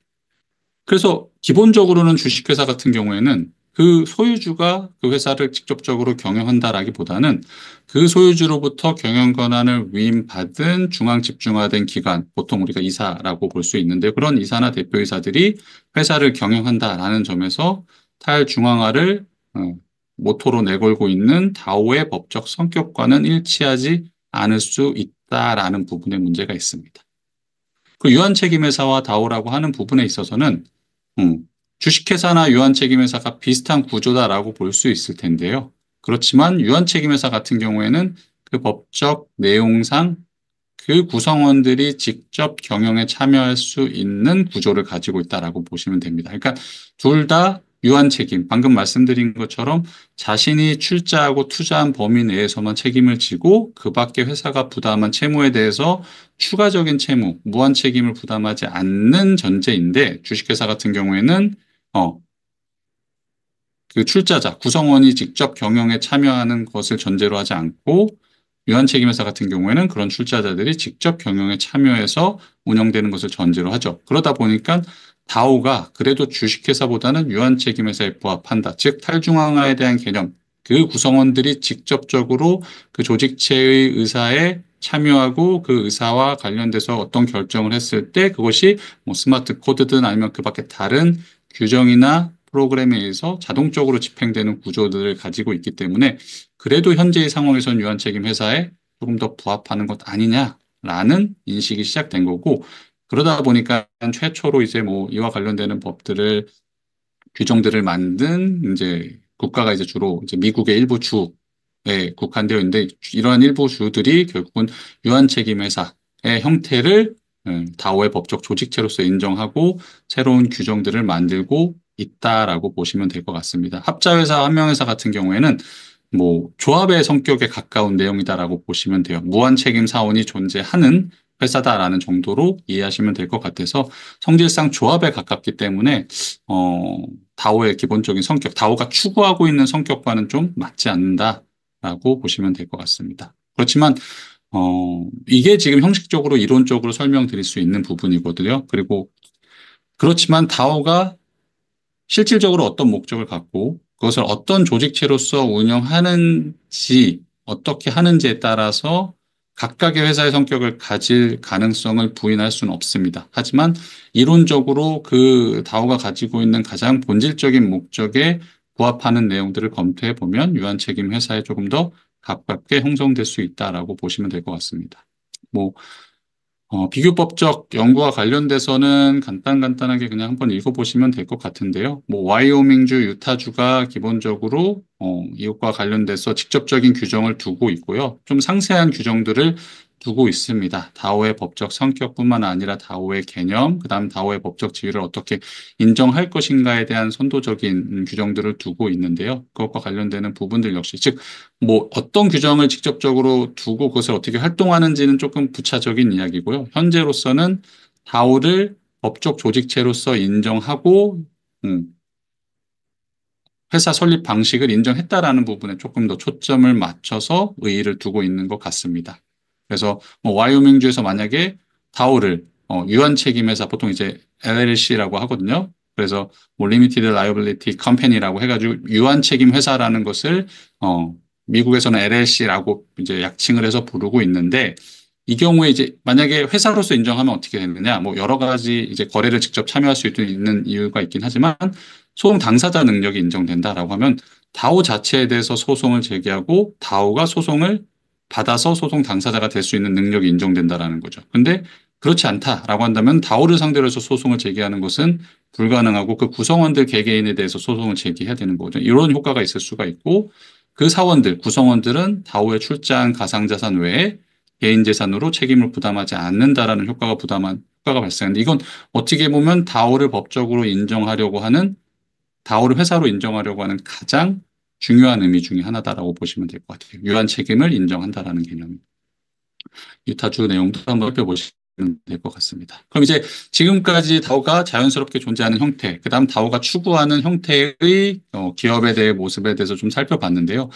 그래서 기본적으로는 주식회사 같은 경우에는 그 소유주가 그 회사를 직접적으로 경영한다라기보다는 그 소유주로부터 경영 권한을 위임받은 중앙 집중화된 기관, 보통 우리가 이사라고 볼 수 있는데 그런 이사나 대표이사들이 회사를 경영한다라는 점에서 탈중앙화를 모토로 내걸고 있는 다오의 법적 성격과는 일치하지 않을 수 있다라는 부분에 문제가 있습니다. 그 유한책임회사와 다오라고 하는 부분에 있어서는 음, 주식회사나 유한책임회사가 비슷한 구조다라고 볼 수 있을 텐데요. 그렇지만 유한책임회사 같은 경우에는 그 법적 내용상 그 구성원들이 직접 경영에 참여할 수 있는 구조를 가지고 있다라고 보시면 됩니다. 그러니까 둘 다 유한 책임, 방금 말씀드린 것처럼 자신이 출자하고 투자한 범위 내에서만 책임을 지고 그 밖에 회사가 부담한 채무에 대해서 추가적인 채무, 무한 책임을 부담하지 않는 전제인데 주식회사 같은 경우에는 어, 그 출자자, 구성원이 직접 경영에 참여하는 것을 전제로 하지 않고 유한책임회사 같은 경우에는 그런 출자자들이 직접 경영에 참여해서 운영되는 것을 전제로 하죠. 그러다 보니까 다오가 그래도 주식회사보다는 유한책임회사에 부합한다. 즉 탈중앙화에 대한 개념, 그 구성원들이 직접적으로 그 조직체의 의사에 참여하고 그 의사와 관련돼서 어떤 결정을 했을 때 그것이 뭐 스마트 코드든 아니면 그 밖에 다른 규정이나 프로그램에 의해서 자동적으로 집행되는 구조들을 가지고 있기 때문에 그래도 현재의 상황에선 유한책임 회사에 조금 더 부합하는 것 아니냐라는 인식이 시작된 거고 그러다 보니까 최초로 이제 뭐 이와 관련되는 법들을 규정들을 만든 이제 국가가 이제 주로 이제 미국의 일부 주에 국한되어 있는데 이러한 일부 주들이 결국은 유한책임 회사의 형태를 다오의 법적 조직체로서 인정하고 새로운 규정들을 만들고 있다라고 보시면 될 것 같습니다. 합자회사, 한명회사 같은 경우에는 뭐 조합의 성격에 가까운 내용이다라고 보시면 돼요. 무한 책임 사원이 존재하는 회사다라는 정도로 이해하시면 될 것 같아서 성질상 조합에 가깝기 때문에 다오의 기본적인 성격, 다오가 추구하고 있는 성격과는 좀 맞지 않는다라고 보시면 될 것 같습니다. 그렇지만 이게 지금 형식적으로 이론적으로 설명드릴 수 있는 부분이거든요. 그리고 그렇지만 다오가 실질적으로 어떤 목적을 갖고 그것을 어떤 조직체로서 운영하는지 어떻게 하는지에 따라서 각각의 회사의 성격을 가질 가능성을 부인할 수는 없습니다. 하지만 이론적으로 그 다오가 가지고 있는 가장 본질적인 목적에 부합하는 내용들을 검토해 보면 유한책임 회사에 조금 더 가깝게 형성될 수 있다라고 보시면 될 것 같습니다. 뭐 비교법적 연구와 관련돼서는 간단하게 그냥 한번 읽어보시면 될 것 같은데요. 뭐, 와이오밍주, 유타주가 기본적으로, 이것과 관련돼서 직접적인 규정을 두고 있고요. 좀 상세한 규정들을 두고 있습니다. 다오의 법적 성격뿐만 아니라 다오의 개념, 그다음 다오의 법적 지위를 어떻게 인정할 것인가에 대한 선도적인 규정들을 두고 있는데요. 그것과 관련되는 부분들 역시, 즉, 뭐 어떤 규정을 직접적으로 두고 그것을 어떻게 활동하는지는 조금 부차적인 이야기고요. 현재로서는 다오를 법적 조직체로서 인정하고 음, 회사 설립 방식을 인정했다라는 부분에 조금 더 초점을 맞춰서 의의를 두고 있는 것 같습니다. 그래서 뭐 와이오밍주에서 만약에 다오를 유한 책임 회사 보통 이제 LLC라고 하거든요. 그래서 뭐 리미티드 라이어빌리티 컴퍼니라고 해가지고 유한 책임 회사라는 것을 미국에서는 LLC라고 이제 약칭을 해서 부르고 있는데 이 경우에 이제 만약에 회사로서 인정하면 어떻게 되느냐 뭐 여러 가지 이제 거래를 직접 참여할 수 있는 이유가 있긴 하지만 소송 당사자 능력이 인정된다라고 하면 다오 자체에 대해서 소송을 제기하고 다오가 소송을 받아서 소송 당사자가 될 수 있는 능력이 인정된다라는 거죠. 근데 그렇지 않다라고 한다면 다오를 상대로 해서 소송을 제기하는 것은 불가능하고 그 구성원들 개개인에 대해서 소송을 제기해야 되는 거죠. 이런 효과가 있을 수가 있고 그 사원들, 구성원들은 다오에 출자한 가상자산 외에 개인 재산으로 책임을 부담하지 않는다라는 효과가 발생하는데 이건 어떻게 보면 다오를 법적으로 인정하려고 하는 다오를 회사로 인정하려고 하는 가장 중요한 의미 중에 하나다라고 보시면 될 것 같아요. 유한 책임을 인정한다라는 개념입니다. 유타주 내용도 한번 살펴보시면 될 것 같습니다. 그럼 이제 지금까지 다오가 자연스럽게 존재하는 형태, 그다음 다오가 추구하는 형태의 기업에 대해 모습에 대해서 좀 살펴봤는데요.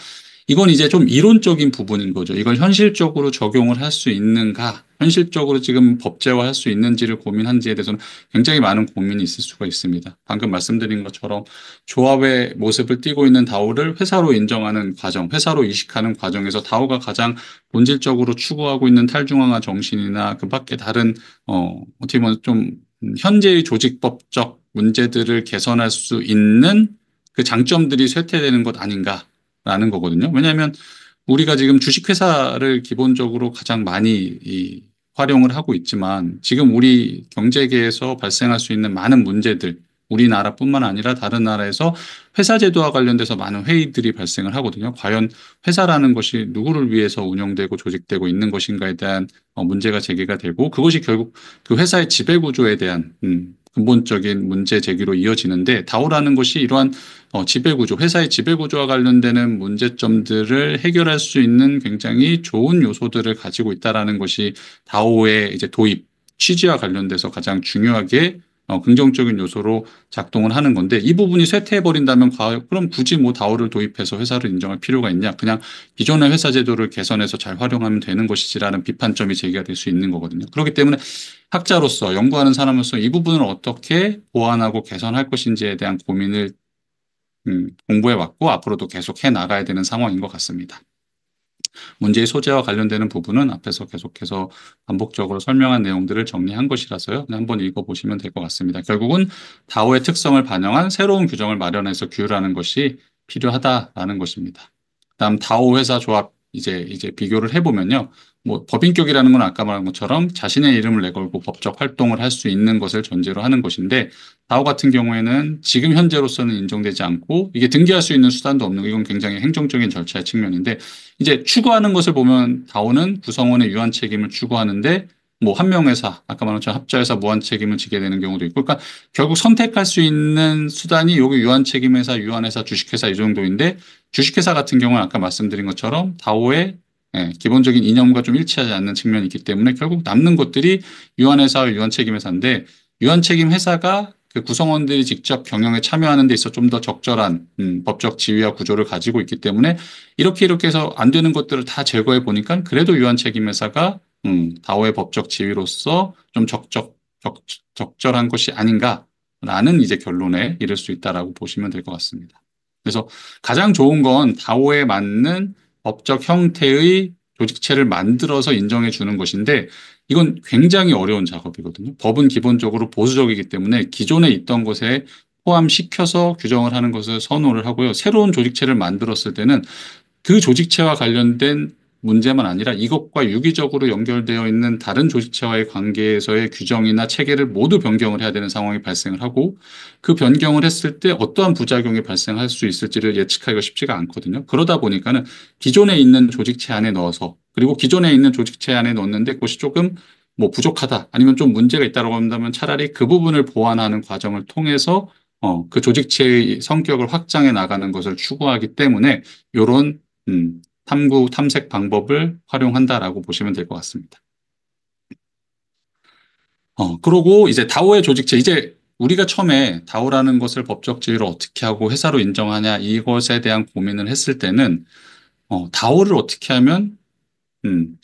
이건 이제 좀 이론적인 부분인 거죠. 이걸 현실적으로 적용을 할 수 있는가, 현실적으로 지금 법제화할 수 있는지를 고민한지에 대해서는 굉장히 많은 고민이 있을 수가 있습니다. 방금 말씀드린 것처럼 조합의 모습을 띠고 있는 다오를 회사로 인정하는 과정, 회사로 이식하는 과정에서 다오가 가장 본질적으로 추구하고 있는 탈중앙화 정신이나 그 밖에 다른 어떻게 보면 좀 현재의 조직법적 문제들을 개선할 수 있는 그 장점들이 쇠퇴되는 것 아닌가라는 거거든요. 왜냐하면 우리가 지금 주식회사를 기본적으로 가장 많이 활용을 하고 있지만 지금 우리 경제계에서 발생할 수 있는 많은 문제들 우리나라뿐만 아니라 다른 나라에서 회사 제도와 관련돼서 많은 회의들이 발생을 하거든요. 과연 회사라는 것이 누구를 위해서 운영되고 조직되고 있는 것인가에 대한 문제가 제기가 되고 그것이 결국 그 회사의 지배 구조에 대한 근본적인 문제 제기로 이어지는데 다오라는 것이 이러한 지배구조, 회사의 지배구조와 관련되는 문제점들을 해결할 수 있는 굉장히 좋은 요소들을 가지고 있다라는 것이 다오의 이제 도입 취지와 관련돼서 가장 중요하게 긍정적인 요소로 작동을 하는 건데 이 부분이 쇠퇴해버린다면 그럼 굳이 뭐 다오를 도입해서 회사를 인정할 필요가 있냐? 그냥 기존의 회사 제도를 개선해서 잘 활용하면 되는 것이지라는 비판점이 제기가 될 수 있는 거거든요. 그렇기 때문에 학자로서 연구하는 사람으로서 이 부분을 어떻게 보완하고 개선할 것인지에 대한 고민을 공부해 왔고 앞으로도 계속 해 나가야 되는 상황인 것 같습니다. 문제의 소재와 관련되는 부분은 앞에서 계속해서 반복적으로 설명한 내용들을 정리한 것이라서요. 한번 읽어보시면 될 것 같습니다. 결국은 다오의 특성을 반영한 새로운 규정을 마련해서 규율하는 것이 필요하다라는 것입니다. 그다음 다오 회사 조합 이제 비교를 해보면요. 뭐 법인격이라는 건 아까 말한 것처럼 자신의 이름을 내걸고 법적 활동을 할 수 있는 것을 전제로 하는 것인데 다오 같은 경우에는 지금 현재로서는 인정되지 않고 이게 등기할 수 있는 수단도 없는 이건 굉장히 행정적인 절차의 측면인데 이제 추구하는 것을 보면 다오는 구성원의 유한 책임을 추구하는데 뭐 한명회사 아까 말한 것처럼 합자회사 무한 책임을 지게 되는 경우도 있고 그러니까 결국 선택할 수 있는 수단이 여기 유한 책임회사, 유한회사, 주식회사 이 정도인데 주식회사 같은 경우는 아까 말씀드린 것처럼 다오의 기본적인 이념과 좀 일치하지 않는 측면이 있기 때문에 결국 남는 것들이 유한회사와 유한책임회사인데 유한책임회사가 그 구성원들이 직접 경영에 참여하는 데 있어 좀 더 적절한 법적 지위와 구조를 가지고 있기 때문에 이렇게 해서 안 되는 것들을 다 제거해 보니까 그래도 유한책임회사가 다오의 법적 지위로서 좀 적절한 것이 아닌가라는 이제 결론에 이를 수 있다라고 보시면 될 것 같습니다. 그래서 가장 좋은 건 다오에 맞는 법적 형태의 조직체를 만들어서 인정해 주는 것인데 이건 굉장히 어려운 작업이거든요. 법은 기본적으로 보수적이기 때문에 기존에 있던 것에 포함시켜서 규정을 하는 것을 선호를 하고요. 새로운 조직체를 만들었을 때는 그 조직체와 관련된 문제만 아니라 이것과 유기적으로 연결되어 있는 다른 조직체와의 관계에서의 규정이나 체계를 모두 변경을 해야 되는 상황이 발생을 하고 그 변경을 했을 때 어떠한 부작용이 발생할 수 있을지를 예측하기가 쉽지가 않거든요. 그러다 보니까는 기존에 있는 조직체 안에 넣어서 그리고 기존에 있는 조직체 안에 넣었는데 그것이 조금 뭐 부족하다 아니면 좀 문제가 있다고 한다면 차라리 그 부분을 보완하는 과정을 통해서 그 조직체의 성격을 확장해 나가는 것을 추구하기 때문에 이런 탐구, 탐색 방법을 활용한다라고 보시면 될 것 같습니다. 그러고 이제 다오의 조직체, 이제 우리가 처음에 다오라는 것을 법적 지위를 어떻게 하고 회사로 인정하냐 이것에 대한 고민을 했을 때는 다오를 어떻게 하면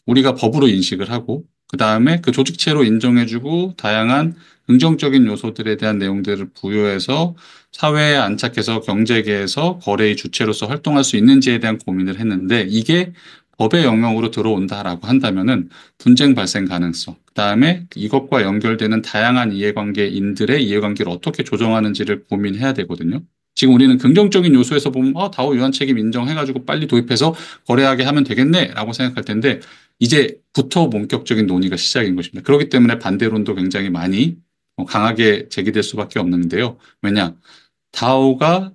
우리가 법으로 인식을 하고 그 다음에 그 조직체로 인정해주고 다양한 긍정적인 요소들에 대한 내용들을 부여해서 사회에 안착해서 경제계에서 거래의 주체로서 활동할 수 있는지에 대한 고민을 했는데 이게 법의 영역으로 들어온다라고 한다면은 분쟁 발생 가능성, 그 다음에 이것과 연결되는 다양한 이해관계인들의 이해관계를 어떻게 조정하는지를 고민해야 되거든요. 지금 우리는 긍정적인 요소에서 보면 다오 유한 책임 인정해가지고 빨리 도입해서 거래하게 하면 되겠네라고 생각할 텐데 이제부터 본격적인 논의가 시작인 것입니다. 그렇기 때문에 반대론도 굉장히 많이 강하게 제기될 수밖에 없는데요. 왜냐? 다오가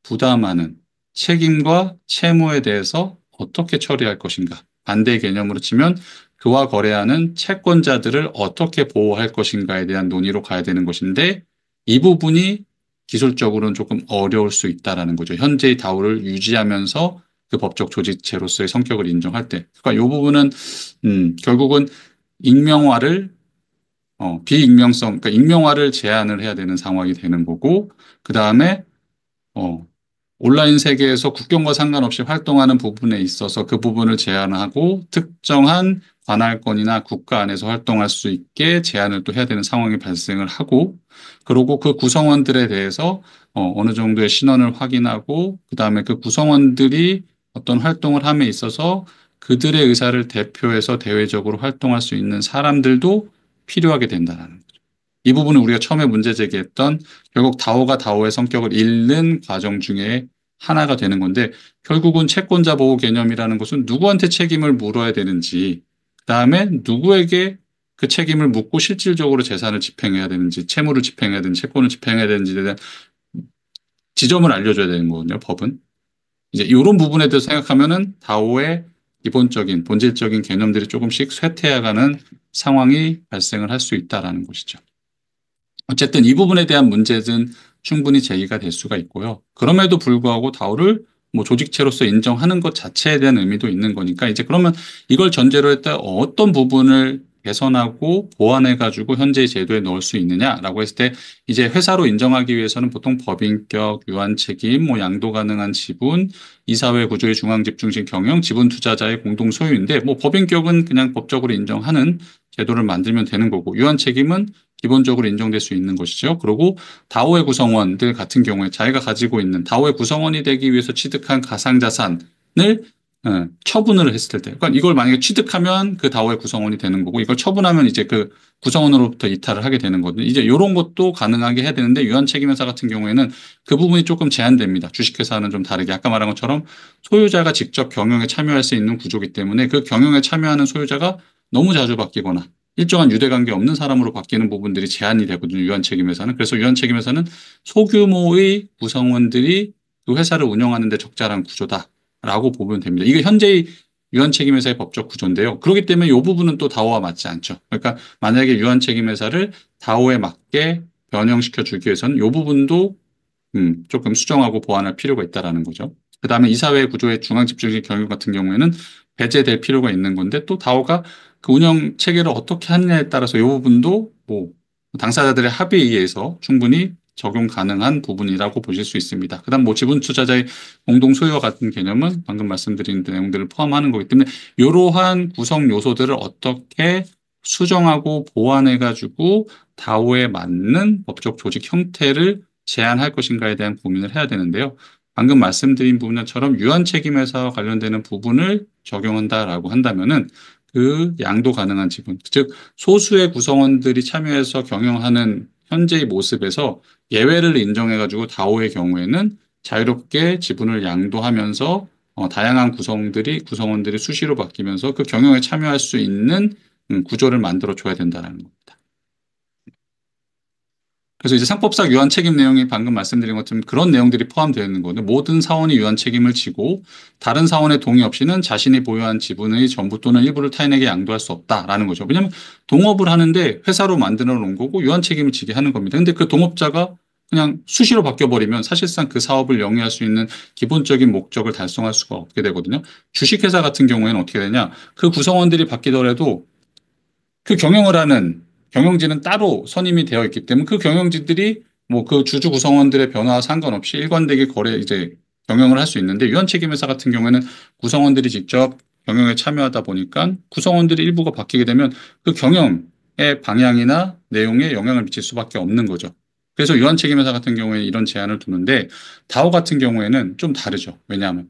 부담하는 책임과 채무에 대해서 어떻게 처리할 것인가? 반대 개념으로 치면 그와 거래하는 채권자들을 어떻게 보호할 것인가에 대한 논의로 가야 되는 것인데 이 부분이 기술적으로는 조금 어려울 수 있다라는 거죠. 현재의 다오를 유지하면서 그 법적 조직체로서의 성격을 인정할 때. 그러니까 이 부분은 결국은 익명화를 비익명성, 그러니까 익명화를 제한을 해야 되는 상황이 되는 거고, 그 다음에 온라인 세계에서 국경과 상관없이 활동하는 부분에 있어서 그 부분을 제한하고 특정한 관할권이나 국가 안에서 활동할 수 있게 제한을 또 해야 되는 상황이 발생을 하고, 그리고 그 구성원들에 대해서 어느 정도의 신원을 확인하고, 그 다음에 그 구성원들이 어떤 활동을 함에 있어서 그들의 의사를 대표해서 대외적으로 활동할 수 있는 사람들도 필요하게 된다는 거죠. 이 부분은 우리가 처음에 문제 제기했던 결국 다오가 다오의 성격을 잃는 과정 중에 하나가 되는 건데 결국은 채권자 보호 개념이라는 것은 누구한테 책임을 물어야 되는지 그다음에 누구에게 그 책임을 묻고 실질적으로 재산을 집행해야 되는지 채무를 집행해야 되는지 채권을 집행해야 되는지에 대한 지점을 알려줘야 되는 거거든요. 법은. 이제 이런 부분에 대해서 생각하면은 다오의 기본적인 본질적인 개념들이 조금씩 쇠퇴해가는 상황이 발생을 할 수 있다라는 것이죠. 어쨌든 이 부분에 대한 문제는 충분히 제기가 될 수가 있고요. 그럼에도 불구하고 다오를 뭐 조직체로서 인정하는 것 자체에 대한 의미도 있는 거니까 이제 그러면 이걸 전제로 했다 어떤 부분을 개선하고 보완해가지고 현재의 제도에 넣을 수 있느냐라고 했을 때 이제 회사로 인정하기 위해서는 보통 법인격, 유한 책임, 뭐 양도 가능한 지분, 이사회 구조의 중앙 집중식 경영, 지분 투자자의 공동 소유인데 뭐 법인격은 그냥 법적으로 인정하는 제도를 만들면 되는 거고 유한 책임은 기본적으로 인정될 수 있는 것이죠. 그리고 다오의 구성원들 같은 경우에 자기가 가지고 있는 다오의 구성원이 되기 위해서 취득한 가상자산을 처분을 했을 때, 그러니까 이걸 만약에 취득하면 그 다오의 구성원이 되는 거고, 이걸 처분하면 이제 그 구성원으로부터 이탈을 하게 되는 거거든요. 이제 이런 것도 가능하게 해야 되는데 유한 책임회사 같은 경우에는 그 부분이 조금 제한됩니다. 주식회사는 좀 다르게 아까 말한 것처럼 소유자가 직접 경영에 참여할 수 있는 구조이기 때문에 그 경영에 참여하는 소유자가 너무 자주 바뀌거나 일정한 유대관계 없는 사람으로 바뀌는 부분들이 제한이 되거든요. 유한책임회사는. 그래서 유한책임회사는 소규모의 구성원들이 그 회사를 운영하는 데 적절한 구조다라고 보면 됩니다. 이게 현재의 유한책임회사의 법적 구조인데요. 그렇기 때문에 이 부분은 또 다오와 맞지 않죠. 그러니까 만약에 유한책임회사를 다오에 맞게 변형시켜 주기 위해서는 이 부분도 조금 수정하고 보완할 필요가 있다라는 거죠. 그다음에 이사회 구조의 중앙 집중식 경영 같은 경우에는 배제될 필요가 있는 건데 또 다오가 그 운영 체계를 어떻게 하느냐에 따라서 이 부분도 뭐 당사자들의 합의에 의해서 충분히 적용 가능한 부분이라고 보실 수 있습니다. 그다음 뭐 지분 투자자의 공동 소유와 같은 개념은 방금 말씀드린 내용들을 포함하는 거기 때문에 이러한 구성 요소들을 어떻게 수정하고 보완해 가지고 다오에 맞는 법적 조직 형태를 제한할 것인가에 대한 고민을 해야 되는데요. 방금 말씀드린 부분처럼 유한 책임에서 관련되는 부분을 적용한다라고 한다면은 그 양도 가능한 지분, 즉 소수의 구성원들이 참여해서 경영하는 현재의 모습에서 예외를 인정해가지고 다오의 경우에는 자유롭게 지분을 양도하면서 다양한 구성원들이 수시로 바뀌면서 그 경영에 참여할 수 있는 구조를 만들어 줘야 된다는 겁니다. 그래서 이제 상법상 유한 책임 내용이 방금 말씀드린 것처럼 그런 내용들이 포함되어 있는 거는 모든 사원이 유한 책임을 지고 다른 사원의 동의 없이는 자신이 보유한 지분의 전부 또는 일부를 타인에게 양도할 수 없다라는 거죠. 왜냐하면 동업을 하는데 회사로 만들어 놓은 거고 유한 책임을 지게 하는 겁니다. 근데 그 동업자가 그냥 수시로 바뀌어버리면 사실상 그 사업을 영위할 수 있는 기본적인 목적을 달성할 수가 없게 되거든요. 주식회사 같은 경우에는 어떻게 되냐. 그 구성원들이 바뀌더라도 그 경영을 하는 경영진은 따로 선임이 되어 있기 때문에 그 경영진들이 뭐 그 주주 구성원들의 변화와 상관없이 일관되게 이제 경영을 할 수 있는데 유한책임회사 같은 경우에는 구성원들이 직접 경영에 참여하다 보니까 구성원들이 일부가 바뀌게 되면 그 경영의 방향이나 내용에 영향을 미칠 수밖에 없는 거죠. 그래서 유한책임회사 같은 경우에 이런 제한을 두는데 다오 같은 경우에는 좀 다르죠. 왜냐하면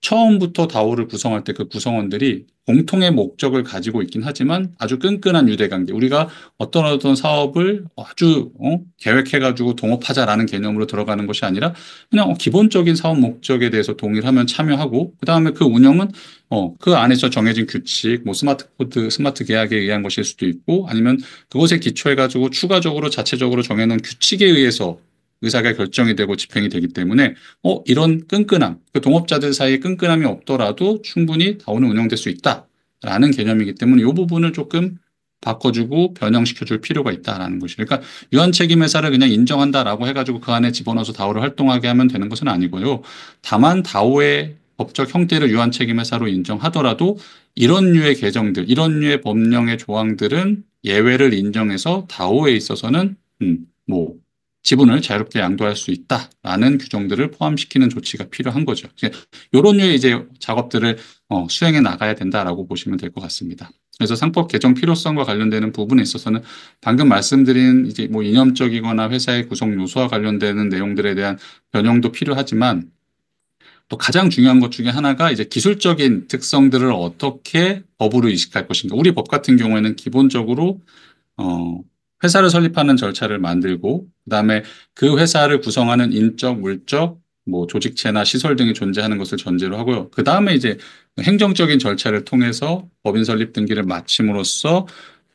처음부터 다오를 구성할 때 그 구성원들이 공통의 목적을 가지고 있긴 하지만 아주 끈끈한 유대관계. 우리가 어떤 사업을 아주 계획해가지고 동업하자라는 개념으로 들어가는 것이 아니라 그냥 기본적인 사업 목적에 대해서 동의를 하면 참여하고 그다음에 그 운영은 그 안에서 정해진 규칙, 뭐 스마트 코드, 스마트 계약에 의한 것일 수도 있고 아니면 그것에 기초해가지고 추가적으로 자체적으로 정해놓은 규칙에 의해서 의사가 결정이 되고 집행이 되기 때문에 이런 끈끈함, 그 동업자들 사이에 끈끈함이 없더라도 충분히 다오는 운영될 수 있다라는 개념이기 때문에 이 부분을 조금 바꿔주고 변형시켜 줄 필요가 있다라는 것이. 그러니까 유한 책임 회사를 그냥 인정한다라고 해가지고 그 안에 집어넣어서 다오를 활동하게 하면 되는 것은 아니고요. 다만 다오의 법적 형태를 유한 책임 회사로 인정하더라도 이런 류의 개정들, 이런 류의 법령의 조항들은 예외를 인정해서 다오에 있어서는 뭐 지분을 자유롭게 양도할 수 있다라는 규정들을 포함시키는 조치가 필요한 거죠. 이런 류의 이제 작업들을 수행해 나가야 된다라고 보시면 될 것 같습니다. 그래서 상법 개정 필요성과 관련되는 부분에 있어서는 방금 말씀드린 이제 뭐 이념적이거나 회사의 구성 요소와 관련되는 내용들에 대한 변형도 필요하지만 또 가장 중요한 것 중에 하나가 이제 기술적인 특성들을 어떻게 법으로 이식할 것인가. 우리 법 같은 경우에는 기본적으로 어, 회사를 설립하는 절차를 만들고, 그다음에 그 회사를 구성하는 인적, 물적, 뭐 조직체나 시설 등이 존재하는 것을 전제로 하고요. 그다음에 이제 행정적인 절차를 통해서 법인 설립 등기를 마침으로써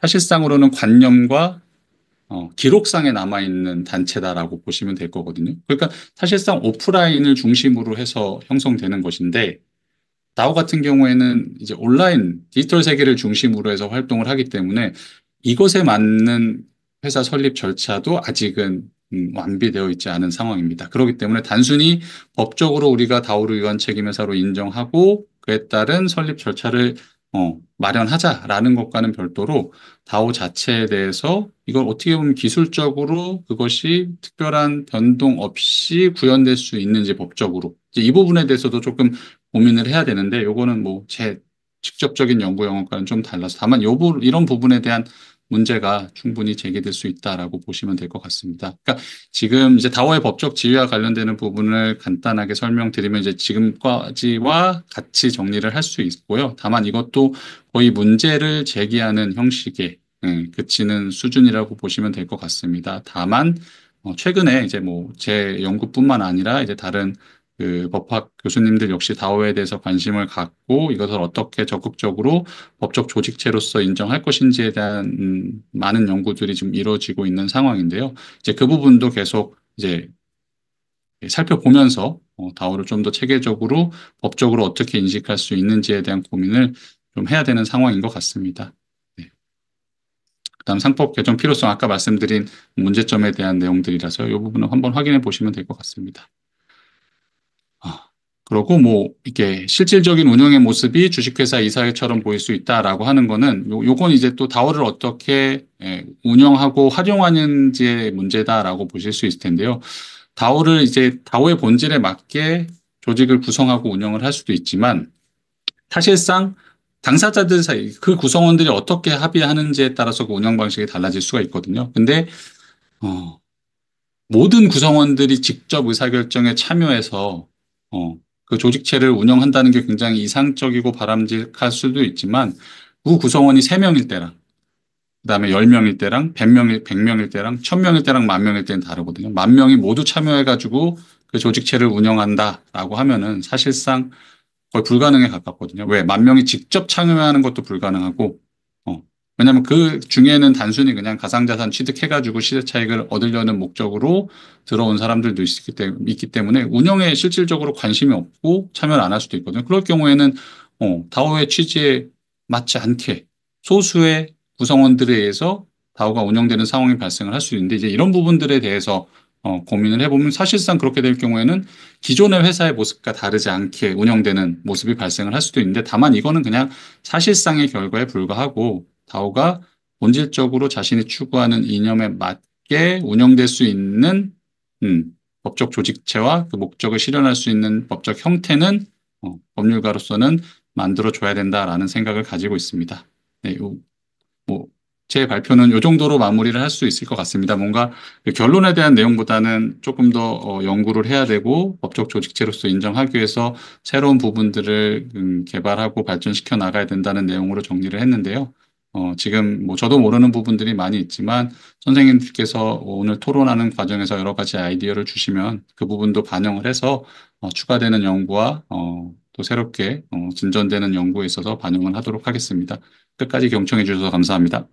사실상으로는 관념과 기록상에 남아있는 단체다라고 보시면 될 거거든요. 그러니까 사실상 오프라인을 중심으로 해서 형성되는 것인데, 다오 같은 경우에는 이제 온라인 디지털 세계를 중심으로 해서 활동을 하기 때문에 이것에 맞는 회사 설립 절차도 아직은 완비되어 있지 않은 상황입니다. 그렇기 때문에 단순히 법적으로 우리가 다우를 위반 책임 회사로 인정하고 그에 따른 설립 절차를 마련하자라는 것과는 별도로 다오 자체에 대해서 이걸 어떻게 보면 기술적으로 그것이 특별한 변동 없이 구현될 수 있는지 법적으로 이제 이 부분에 대해서도 조금 고민을 해야 되는데 요거는 뭐 제 직접적인 연구 영역과는 좀 달라서 다만 이런 부분에 대한 문제가 충분히 제기될 수 있다라고 보시면 될 것 같습니다. 그러니까 지금 이제 다오의 법적 지위와 관련되는 부분을 간단하게 설명드리면 이제 지금까지와 같이 정리를 할 수 있고요. 다만 이것도 거의 문제를 제기하는 형식의 그치는 수준이라고 보시면 될 것 같습니다. 다만 최근에 이제 뭐 제 연구뿐만 아니라 이제 다른 그 법학 교수님들 역시 다오에 대해서 관심을 갖고 이것을 어떻게 적극적으로 법적 조직체로서 인정할 것인지에 대한 많은 연구들이 지금 이루어지고 있는 상황인데요. 이제 그 부분도 계속 이제 살펴보면서 다오를 좀 더 체계적으로 법적으로 어떻게 인식할 수 있는지에 대한 고민을 좀 해야 되는 상황인 것 같습니다. 네. 그다음 상법 개정 필요성 아까 말씀드린 문제점에 대한 내용들이라서 이 부분은 한번 확인해 보시면 될 것 같습니다. 아, 그러고 뭐 이게 실질적인 운영의 모습이 주식회사 이사회처럼 보일 수 있다라고 하는 거는 요건 이제 또 다오를 어떻게 운영하고 활용하는지의 문제다라고 보실 수 있을 텐데요. 다오를 이제 다오의 본질에 맞게 조직을 구성하고 운영을 할 수도 있지만 사실상 당사자들 사이 그 구성원들이 어떻게 합의하는지에 따라서 그 운영 방식이 달라질 수가 있거든요. 근데 어, 모든 구성원들이 직접 의사결정에 참여해서 그 조직체를 운영한다는 게 굉장히 이상적이고 바람직할 수도 있지만 그 구성원이 3명일 때랑 그다음에 10명일 때랑 100명일 때랑 1000명일 때랑 10,000명일 때는 다르거든요. 10,000명이 모두 참여해가지고 그 조직체를 운영한다라고 하면은 사실상 거의 불가능에 가깝거든요. 왜? 10,000명이 직접 참여하는 것도 불가능하고, 어, 왜냐하면 그 중에는 단순히 그냥 가상자산 취득해가지고 시세 차익을 얻으려는 목적으로 들어온 사람들도 있기 때문에 운영에 실질적으로 관심이 없고 참여를 안 할 수도 있거든요. 그럴 경우에는 다오의 취지에 맞지 않게 소수의 구성원들에 의해서 다오가 운영되는 상황이 발생을 할 수 있는데 이제 이런 부분들에 대해서 고민을 해보면 사실상 그렇게 될 경우에는 기존의 회사의 모습과 다르지 않게 운영되는 모습이 발생을 할 수도 있는데 다만 이거는 그냥 사실상의 결과에 불과하고 다오가 본질적으로 자신이 추구하는 이념에 맞게 운영될 수 있는 법적 조직체와 그 목적을 실현할 수 있는 법적 형태는 법률가로서는 만들어줘야 된다라는 생각을 가지고 있습니다. 네, 뭐, 제 발표는 이 정도로 마무리를 할 수 있을 것 같습니다. 뭔가 그 결론에 대한 내용보다는 조금 더 연구를 해야 되고 법적 조직체로서 인정하기 위해서 새로운 부분들을 개발하고 발전시켜 나가야 된다는 내용으로 정리를 했는데요. 지금 뭐 저도 모르는 부분들이 많이 있지만 선생님께서 오늘 토론하는 과정에서 여러 가지 아이디어를 주시면 그 부분도 반영을 해서 추가되는 연구와 또 새롭게 진전되는 연구에 있어서 반영을 하도록 하겠습니다. 끝까지 경청해 주셔서 감사합니다.